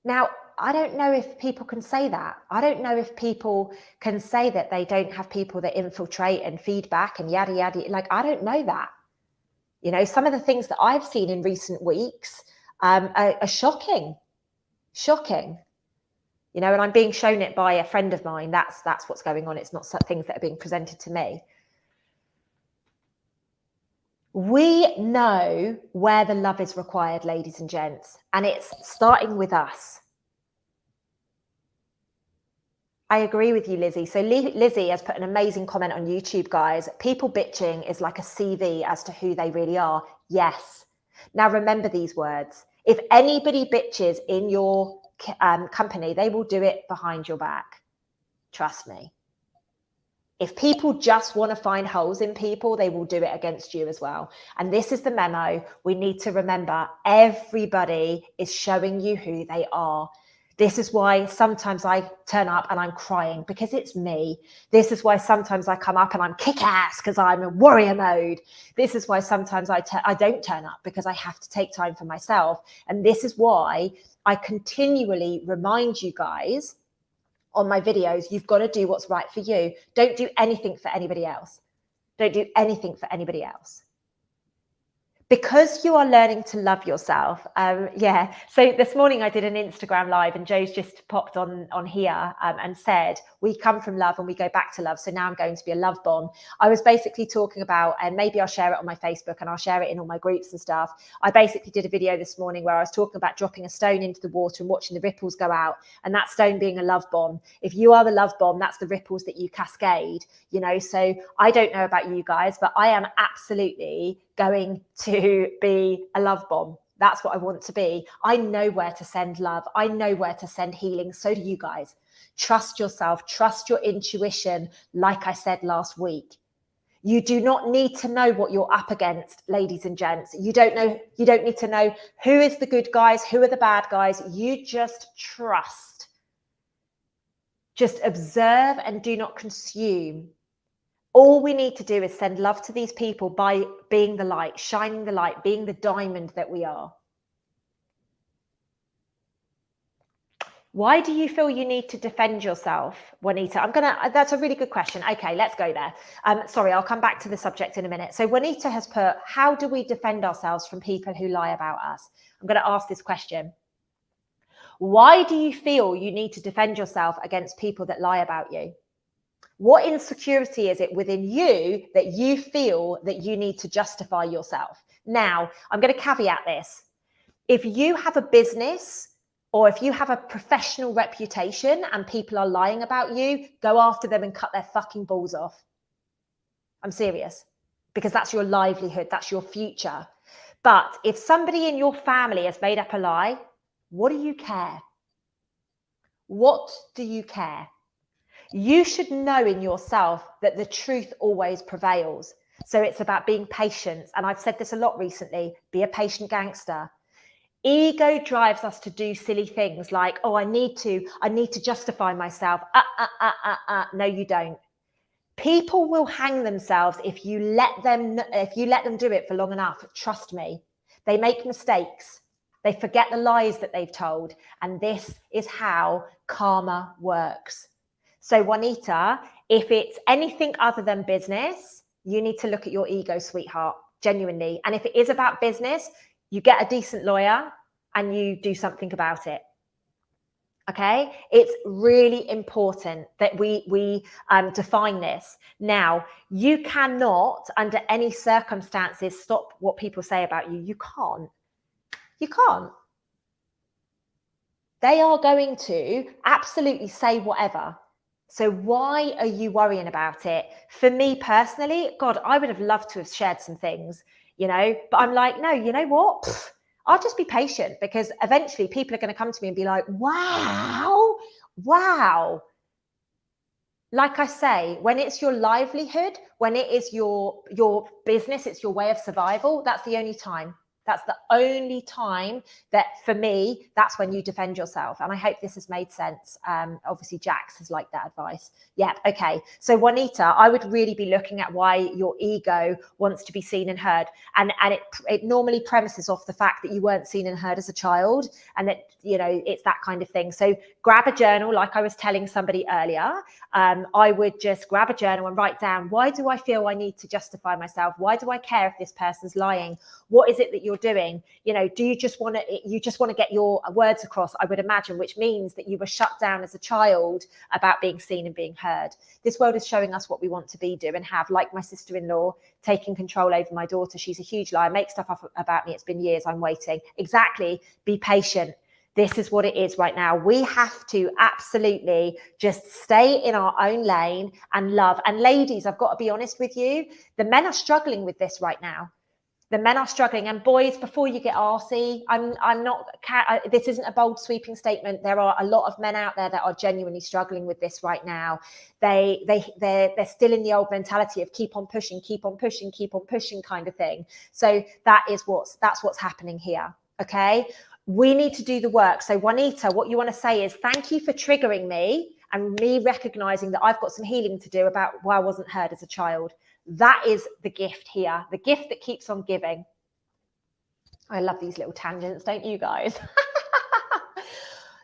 Now, I don't know if people can say that. I don't know if people can say that they don't have people that infiltrate and feedback and yada, yada. Like, I don't know that. You know, some of the things that I've seen in recent weeks are shocking. Shocking. You know, and I'm being shown it by a friend of mine. That's what's going on. It's not things that are being presented to me. We know where the love is required, ladies and gents, and it's starting with us. I agree with you, Lizzie. So Lizzie has put an amazing comment on YouTube, guys. People bitching is like a CV as to who they really are. Yes. Now, remember these words. If anybody bitches in your company, they will do it behind your back. Trust me. If people just want to find holes in people, they will do it against you as well. And this is the memo. We need to remember, everybody is showing you who they are. This is why sometimes I turn up and I'm crying, because it's me. This is why sometimes I come up and I'm kick-ass because I'm in warrior mode. This is why sometimes I don't turn up, because I have to take time for myself. And this is why I continually remind you guys on my videos, you've got to do what's right for you. Don't do anything for anybody else. Don't do anything for anybody else. Because you are learning to love yourself. Yeah. So this morning I did an Instagram live, and Joe's just popped on here and said, we come from love and we go back to love. So now I'm going to be a love bomb. I was basically talking about, and maybe I'll share it on my Facebook and I'll share it in all my groups and stuff. I basically did a video this morning where I was talking about dropping a stone into the water and watching the ripples go out, and that stone being a love bomb. If you are the love bomb, that's the ripples that you cascade, you know. So I don't know about you guys, but I am absolutely going to be a love bomb. That's what I want to be. I know where to send love. I know where to send healing. So do you guys. Trust yourself. Trust your intuition. Like I said last week, you do not need to know what you're up against, ladies and gents. You don't need to know who is the good guys, who are the bad guys. You just trust. Just observe and do not consume. All we need to do is send love to these people by being the light, shining the light, being the diamond that we are. Why do you feel you need to defend yourself, Juanita? That's a really good question. Okay, let's go there. Sorry, I'll come back to the subject in a minute. So Juanita has put, how do we defend ourselves from people who lie about us? I'm going to ask this question. Why do you feel you need to defend yourself against people that lie about you? What insecurity is it within you that you feel that you need to justify yourself? Now, I'm going to caveat this. If you have a business or if you have a professional reputation and people are lying about you, go after them and cut their fucking balls off. I'm serious, because that's your livelihood, that's your future. But if somebody in your family has made up a lie, what do you care? What do you care? You should know in yourself that the truth always prevails. So it's about being patient. And I've said this a lot recently, be a patient gangster. Ego drives us to do silly things like, oh, I need to justify myself. No, you don't. People will hang themselves if you let them do it for long enough. Trust me, they make mistakes. They forget the lies that they've told. And this is how karma works. So Juanita, if it's anything other than business, you need to look at your ego, sweetheart, genuinely. And if it is about business, you get a decent lawyer and you do something about it. Okay, it's really important that we define this. Now, you cannot, under any circumstances, stop what people say about you. You can't. You can't. They are going to absolutely say whatever. So why are you worrying about it? For me personally, God, I would have loved to have shared some things, but I'm like, no, you know what? I'll just be patient, because eventually people are going to come to me and be like, wow. Like I say, when it's your livelihood, when it is your business, it's your way of survival, that's the only time. That's the only time that, for me, that's when you defend yourself. And I hope this has made sense. Obviously, Jax has liked that advice. Yeah, okay. So Juanita, I would really be looking at why your ego wants to be seen and heard. And it normally premises off the fact that you weren't seen and heard as a child, and that, it's that kind of thing. So grab a journal, like I was telling somebody earlier. I would just grab a journal and write down, why do I feel I need to justify myself? Why do I care if this person's lying? What is it that you're doing? Do you just want to get your words across, I would imagine, which means that you were shut down as a child about being seen and being heard. This world is showing us what we want to be, do, and have, like my sister-in-law taking control over my daughter. She's a huge liar, makes stuff up about me. It's been years, I'm waiting. Exactly. Be patient. This is what it is right now. We have to absolutely just stay in our own lane and love. And ladies, I've got to be honest with you, the men are struggling with this right now. The men are struggling. And boys, before you get arsey, this isn't a bold sweeping statement. There are a lot of men out there that are genuinely struggling with this right now. They're still in the old mentality of keep on pushing kind of thing. So that's what's happening here. Okay. We need to do the work. So Juanita, what you want to say is thank you for triggering me and me recognizing that I've got some healing to do about why I wasn't heard as a child. That is the gift here, the gift that keeps on giving. I love these little tangents, don't you guys?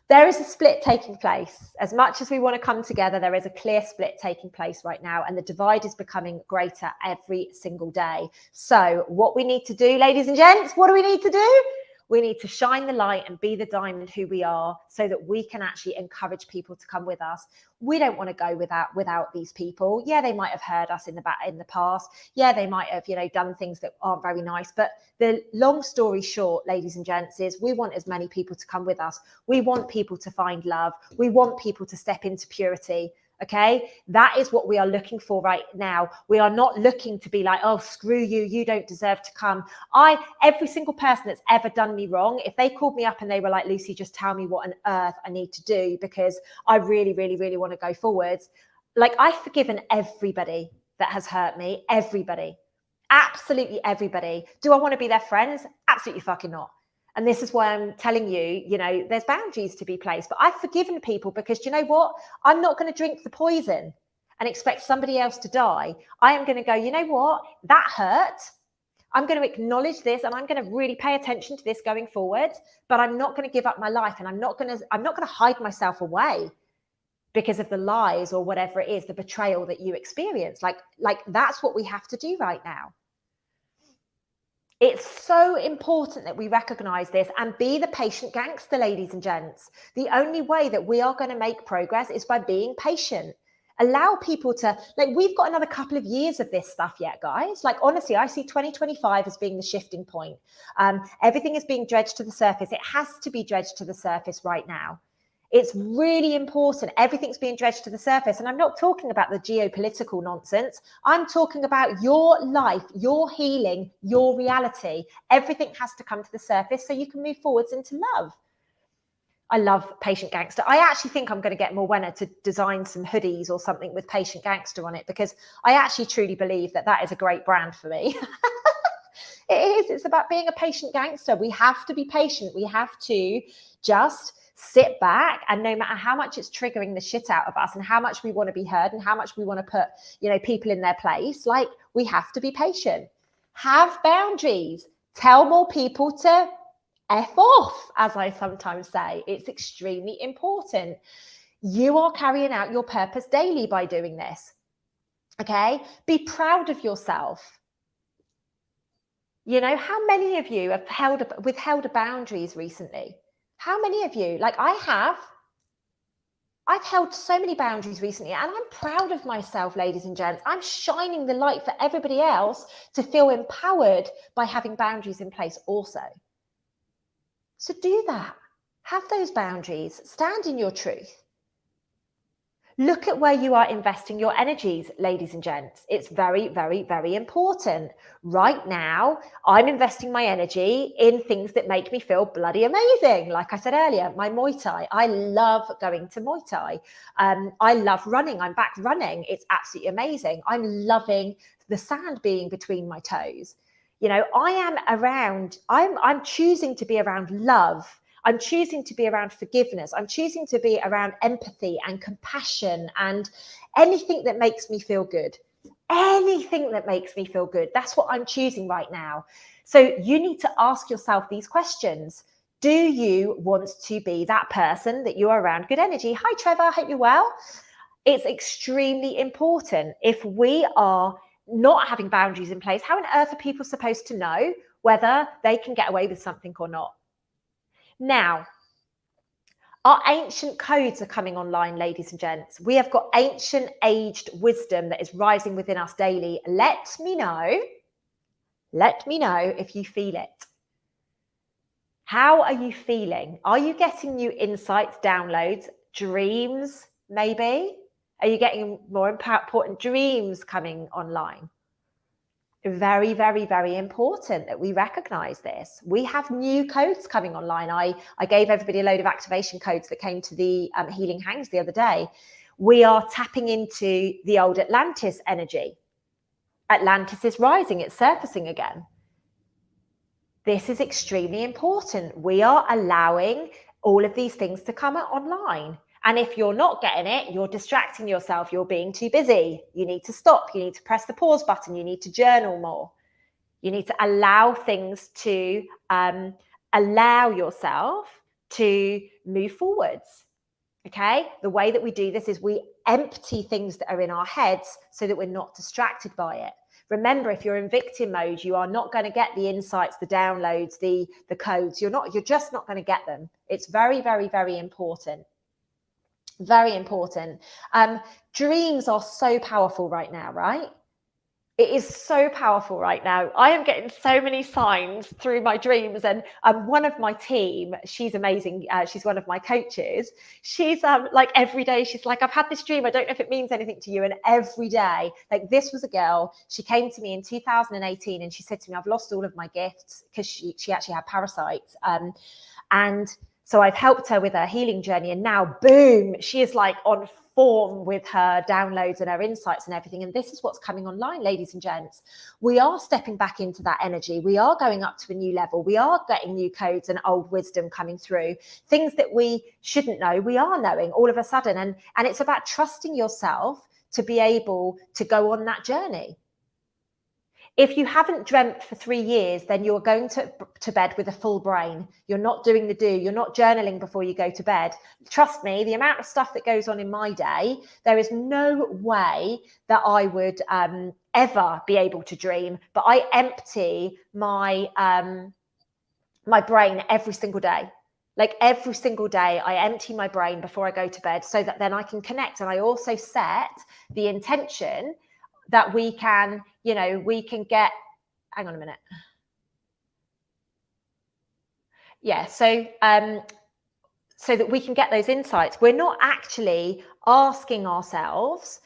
There is a split taking place. As much as we want to come together, there is a clear split taking place right now, and the divide is becoming greater every single day. So what we need to do, ladies and gents, what do we need to do? We need to shine the light and be the diamond who we are, so that we can actually encourage people to come with us. We don't want to go without these people. Yeah, they might have heard us in the past. Yeah, they might have, done things that aren't very nice. But the long story short, ladies and gents, is we want as many people to come with us. We want people to find love. We want people to step into purity. Okay, that is what we are looking for right now. We are not looking to be like, oh, screw you, you don't deserve to come. Every single person that's ever done me wrong, if they called me up and they were like, Lucy, just tell me what on earth I need to do because I really, really, really want to go forwards. Like, I've forgiven everybody that has hurt me, everybody, absolutely everybody. Do I want to be their friends? Absolutely fucking not. And this is why I'm telling you, there's boundaries to be placed. But I've forgiven people because, you know what? I'm not going to drink the poison and expect somebody else to die. I am going to go, you know what? That hurt. I'm going to acknowledge this and I'm going to really pay attention to this going forward. But I'm not going to give up my life, and I'm not going to hide myself away because of the lies or whatever it is, the betrayal that you experience. Like that's what we have to do right now. It's so important that we recognize this and be the patient gangster, ladies and gents. The only way that we are going to make progress is by being patient. Allow people to, like, we've got another couple of years of this stuff yet, guys. Like, honestly, I see 2025 as being the shifting point. Everything is being dredged to the surface. It has to be dredged to the surface right now. It's really important. Everything's being dredged to the surface. And I'm not talking about the geopolitical nonsense. I'm talking about your life, your healing, your reality. Everything has to come to the surface so you can move forwards into love. I love Patient Gangster. I actually think I'm going to get Morwenna to design some hoodies or something with Patient Gangster on it, because I actually truly believe that that is a great brand for me. It is. It's about being a patient gangster. We have to be patient. We have to just sit back, and no matter how much it's triggering the shit out of us and how much we want to be heard and how much we want to put, you know, people in their place, like, we have to be patient. Have boundaries. Tell more people to F off, as I sometimes say. It's extremely important. You are carrying out your purpose daily by doing this. Okay? Be proud of yourself. You know, how many of you have withheld boundaries recently? How many of you? Like, I have. I've held so many boundaries recently, and I'm proud of myself, ladies and gents. I'm shining the light for everybody else to feel empowered by having boundaries in place also. So do that. Have those boundaries. Stand in your truth. Look at where you are investing your energies, ladies and gents. It's very, very, very important. Right now, I'm investing my energy in things that make me feel bloody amazing. Like I said earlier, my Muay Thai. I love going to Muay Thai. I love running. I'm back running. It's absolutely amazing. I'm loving the sand being between my toes. You know, I'm choosing to be around love. I'm choosing to be around forgiveness. I'm choosing to be around empathy and compassion and anything that makes me feel good. Anything that makes me feel good. That's what I'm choosing right now. So you need to ask yourself these questions. Do you want to be that person that you are around good energy? Hi, Trevor. Hope you're well. It's extremely important. If we are not having boundaries in place, how on earth are people supposed to know whether they can get away with something or not? Now, our ancient codes are coming online, ladies and gents. We have got ancient aged wisdom that is rising within us daily. Let me know if you feel it. How are you feeling? Are you getting new insights, downloads, dreams, maybe? Are you getting more important dreams coming online? Very, very, very important that we recognize this. We have new codes coming online. I gave everybody a load of activation codes that came to the Healing Hangs the other day. We are tapping into the old Atlantis energy. Atlantis is rising, it's surfacing again. This is extremely important. We are allowing all of these things to come online. And if you're not getting it, you're distracting yourself, you're being too busy. You need to stop, you need to press the pause button, you need to journal more. You need to allow things to, allow yourself to move forwards, okay? The way that we do this is we empty things that are in our heads so that we're not distracted by it. Remember, if you're in victim mode, you are not going to get the insights, the downloads, the codes. You're just not going to get them. It's very, very, very important. Very important. Dreams are so powerful right now, right? It is so powerful right now. I am getting so many signs through my dreams, and one of my team, she's amazing. She's one of my coaches. She's like, every day she's like, I've had this dream. I don't know if it means anything to you. And every day, like, this was a girl. She came to me in 2018 and she said to me, I've lost all of my gifts, because she actually had parasites. And so I've helped her with her healing journey, and now, boom, she is like on form with her downloads and her insights and everything. And this is what's coming online, ladies and gents. We are stepping back into that energy. We are going up to a new level. We are getting new codes and old wisdom coming through. Things that we shouldn't know, we are knowing all of a sudden. And it's about trusting yourself to be able to go on that journey. If you haven't dreamt for 3 years, then you're going to bed with a full brain. You're not doing the do. You're not journaling before you go to bed. Trust me, the amount of stuff that goes on in my day, there is no way that I would ever be able to dream. But I empty my my brain every single day. Like every single day, I empty my brain before I go to bed so that then I can connect. And I also set the intention that we can, you know, we can get, hang on a minute. Yeah, so that we can get those insights. We're not actually asking ourselves,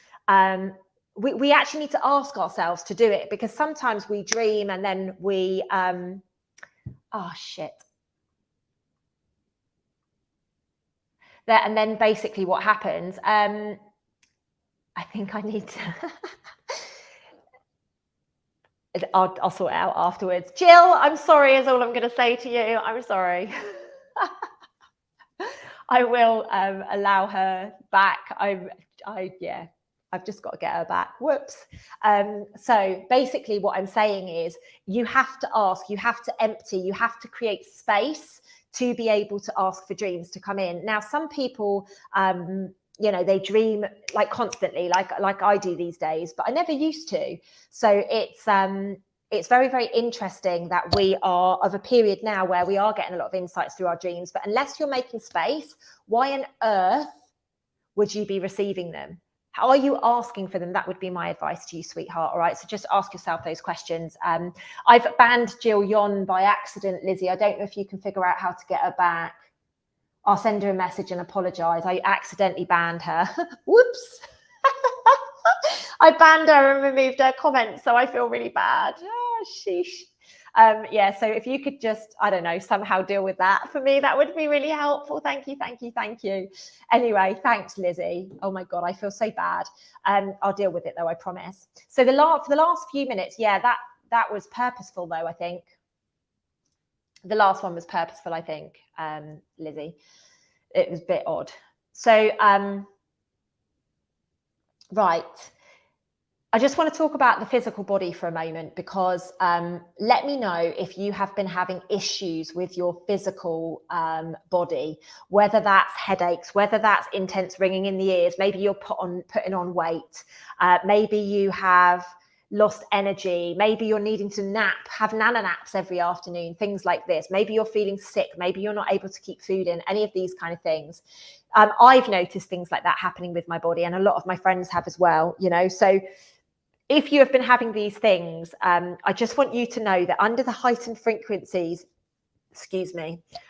we actually need to ask ourselves to do it, because sometimes we dream and then we, oh shit. And then basically what happens, I think I need to, I'll sort it out afterwards. Jill, I'm sorry is all I'm going to say to you. I'm sorry. I will allow her back. Yeah, I've just got to get her back. Whoops. So basically what I'm saying is you have to ask, you have to empty, you have to create space to be able to ask for dreams to come in. Now, some people, you know, they dream like constantly, like I do these days, but I never used to. So it's very, very interesting that we are of a period now where we are getting a lot of insights through our dreams. But unless you're making space, why on earth would you be receiving them? How are you asking for them? That would be my advice to you, sweetheart. All right. So just ask yourself those questions. I've banned Jill Yon by accident, Lizzie. I don't know if you can figure out how to get her back. I'll send her a message and apologize. I accidentally banned her. Whoops. I banned her and removed her comments, so I feel really bad. Oh, sheesh. Yeah, so if you could just, I don't know, somehow deal with that for me, that would be really helpful. Thank you, thank you, thank you. Anyway, thanks, Lizzie. Oh my God, I feel so bad. I'll deal with it though, I promise. So for the last few minutes, yeah, that was purposeful though, I think. The last one was purposeful, I think, Lizzie. It was a bit odd. So, right. I just want to talk about the physical body for a moment, because let me know if you have been having issues with your physical body, whether that's headaches, whether that's intense ringing in the ears, maybe you're putting on weight, maybe you have lost energy, maybe you're needing to have nana naps every afternoon, things like this. Maybe you're feeling sick, maybe you're not able to keep food in, any of these kind of things. I've noticed things like that happening with my body, and a lot of my friends have as well, you know. So if you have been having these things, I just want you to know that under the heightened frequencies,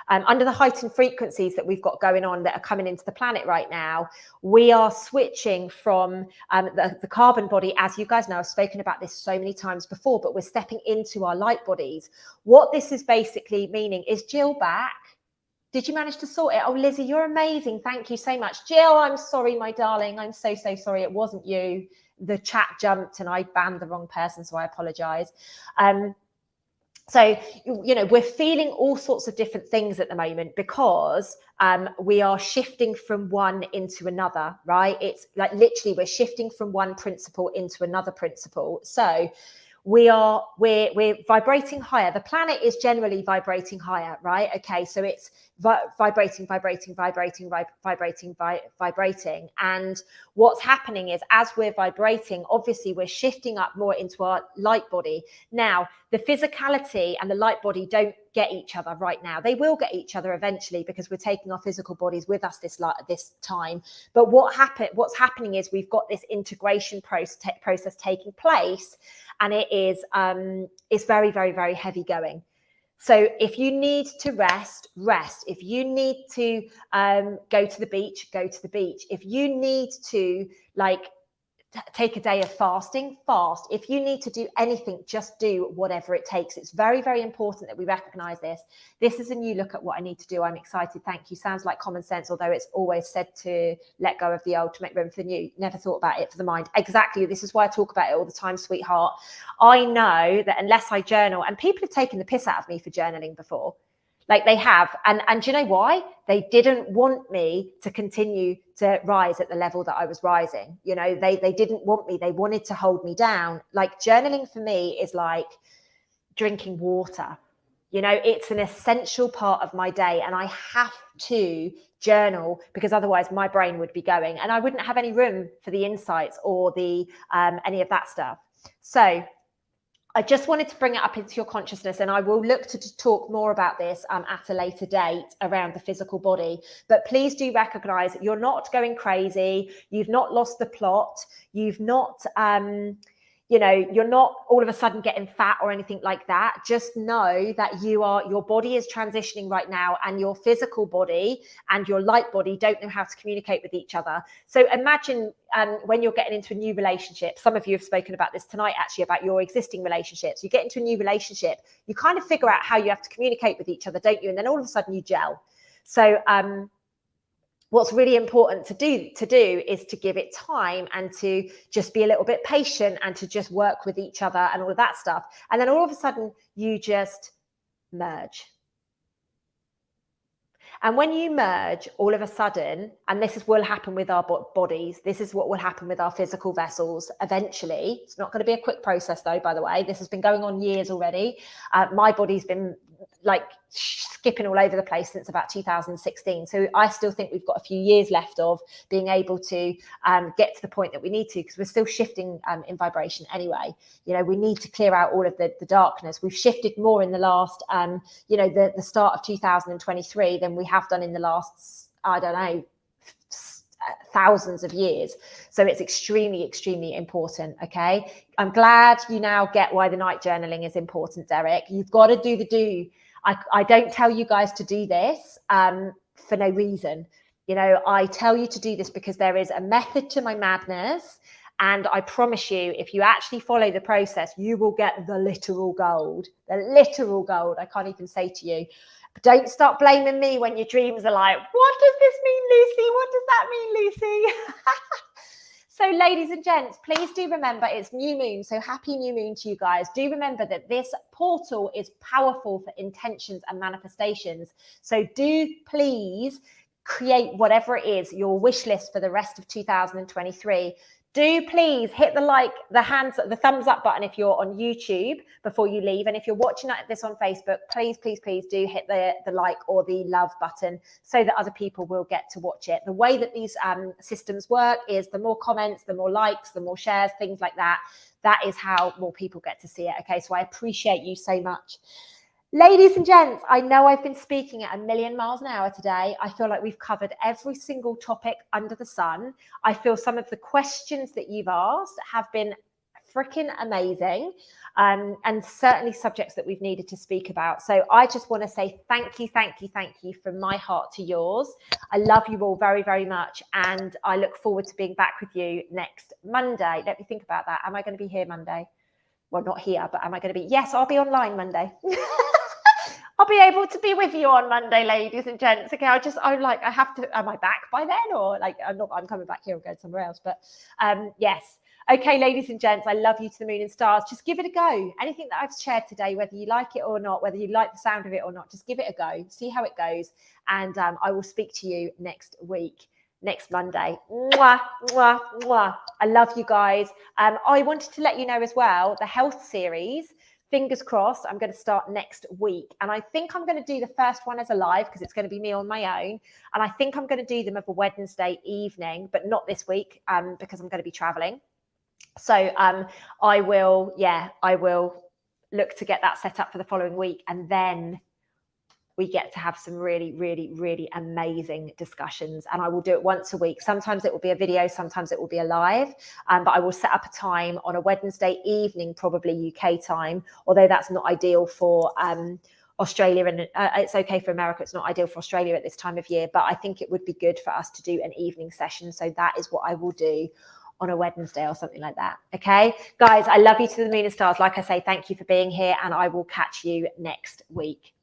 under the heightened frequencies that we've got going on that are coming into the planet right now, we are switching from the carbon body. As you guys know, I've spoken about this so many times before, but we're stepping into our light bodies. What this is basically meaning is, Jill back? Did you manage to sort it? Oh, Lizzie, you're amazing. Thank you so much. Jill, I'm sorry, my darling. I'm so, so sorry. It wasn't you. The chat jumped and I banned the wrong person, so I apologize. So, you know, we're feeling all sorts of different things at the moment because we are shifting from one into another, right? It's like literally we're shifting from one principle into another principle. So we're vibrating higher. The planet is generally vibrating higher, right? Okay, so it's vibrating. And what's happening is, as we're vibrating, obviously we're shifting up more into our light body. Now, the physicality and the light body don't get each other right now. They will get each other eventually, because we're taking our physical bodies with us this time. But what's happening is we've got this integration process taking place, and it is it's very, very, very heavy going. So if you need to rest. If you need to go to the beach, go to the beach. If you need to take a day of fasting, fast. If you need to do anything, just do whatever it takes. It's very, very important that we recognize this. This is a new look at what I need to do. I'm excited. Thank you. Sounds like common sense, although it's always said to let go of the old to make room for the new. Never thought about it for the mind. Exactly. This is why I talk about it all the time, sweetheart. I know that unless I journal, and people have taken the piss out of me for journaling before. Like they have. And do you know why? They didn't want me to continue to rise at the level that I was rising. You know, they didn't want me. They wanted to hold me down. Like journaling for me is like drinking water. You know, it's an essential part of my day, and I have to journal because otherwise my brain would be going and I wouldn't have any room for the insights or the any of that stuff. So I just wanted to bring it up into your consciousness, and I will look to talk more about this at a later date around the physical body. But please do recognize that you're not going crazy. You've not lost the plot. You've not, you know, you're not all of a sudden getting fat or anything like that. Just know that your body is transitioning right now, and your physical body and your light body don't know how to communicate with each other. So imagine when you're getting into a new relationship, some of you have spoken about this tonight, actually, about your existing relationships. You get into a new relationship, you kind of figure out how you have to communicate with each other, don't you? And then all of a sudden you gel. So, what's really important to do is to give it time and to just be a little bit patient and to just work with each other and all of that stuff. And then all of a sudden you just merge. And when you merge, all of a sudden, and this will happen with our bodies, this is what will happen with our physical vessels eventually. It's not going to be a quick process though, by the way. This has been going on years already. My body's been like skipping all over the place since about 2016. So I still think we've got a few years left of being able to get to the point that we need to, because we're still shifting in vibration anyway. You know, we need to clear out all of the darkness. We've shifted more in the last, you know, the start of 2023 than we have done in the last, I don't know, thousands of years. So it's extremely, extremely important. Okay. I'm glad you now get why the night journaling is important, Derek. You've got to do the do. I don't tell you guys to do this for no reason. You know, I tell you to do this because there is a method to my madness. And I promise you, if you actually follow the process, you will get the literal gold. The literal gold. I can't even say to you. But don't start blaming me when your dreams are like, what does this mean, Lucy? What does that mean, Lucy? So ladies and gents, please do remember it's new moon. So happy new moon to you guys. Do remember that this portal is powerful for intentions and manifestations. So do please create whatever it is, your wish list for the rest of 2023. Do please hit the thumbs up button if you're on YouTube before you leave. And if you're watching this on Facebook, please, please, please do hit the like or the love button so that other people will get to watch it. The way that these systems work is the more comments, the more likes, the more shares, things like that. That is how more people get to see it. Okay, so I appreciate you so much. Ladies and gents, I know I've been speaking at 1,000,000 miles an hour today. I feel like we've covered every single topic under the sun. I feel some of the questions that you've asked have been freaking amazing, and certainly subjects that we've needed to speak about. So I just want to say thank you, thank you, thank you from my heart to yours. I love you all very, very much, and I look forward to being back with you next Monday. Let me think about that. Am I going to be here Monday? Well, not here, but am I going to be? Yes, I'll be online Monday. I'll be able to be with you on Monday, ladies and gents. Okay, I have to, am I back by then? Or like, I'm coming back here or going somewhere else. But yes. Okay, ladies and gents, I love you to the moon and stars. Just give it a go. Anything that I've shared today, whether you like it or not, whether you like the sound of it or not, just give it a go. See how it goes. And I will speak to you next week. Next Monday. Mwah, mwah, mwah. I love you guys. I wanted to let you know as well, the health series, fingers crossed, I'm going to start next week. And I think I'm going to do the first one as a live because it's going to be me on my own. And I think I'm going to do them of a Wednesday evening, but not this week because I'm going to be traveling. So I will look to get that set up for the following week. And then we get to have some really, really, really amazing discussions. And I will do it once a week. Sometimes it will be a video, sometimes it will be a live. But I will set up a time on a Wednesday evening, probably UK time, although that's not ideal for Australia. And it's okay for America. It's not ideal for Australia at this time of year. But I think it would be good for us to do an evening session. So that is what I will do on a Wednesday or something like that. Okay, guys, I love you to the moon and stars. Like I say, thank you for being here. And I will catch you next week.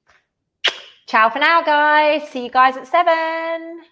Ciao for now, guys. See you guys at 7.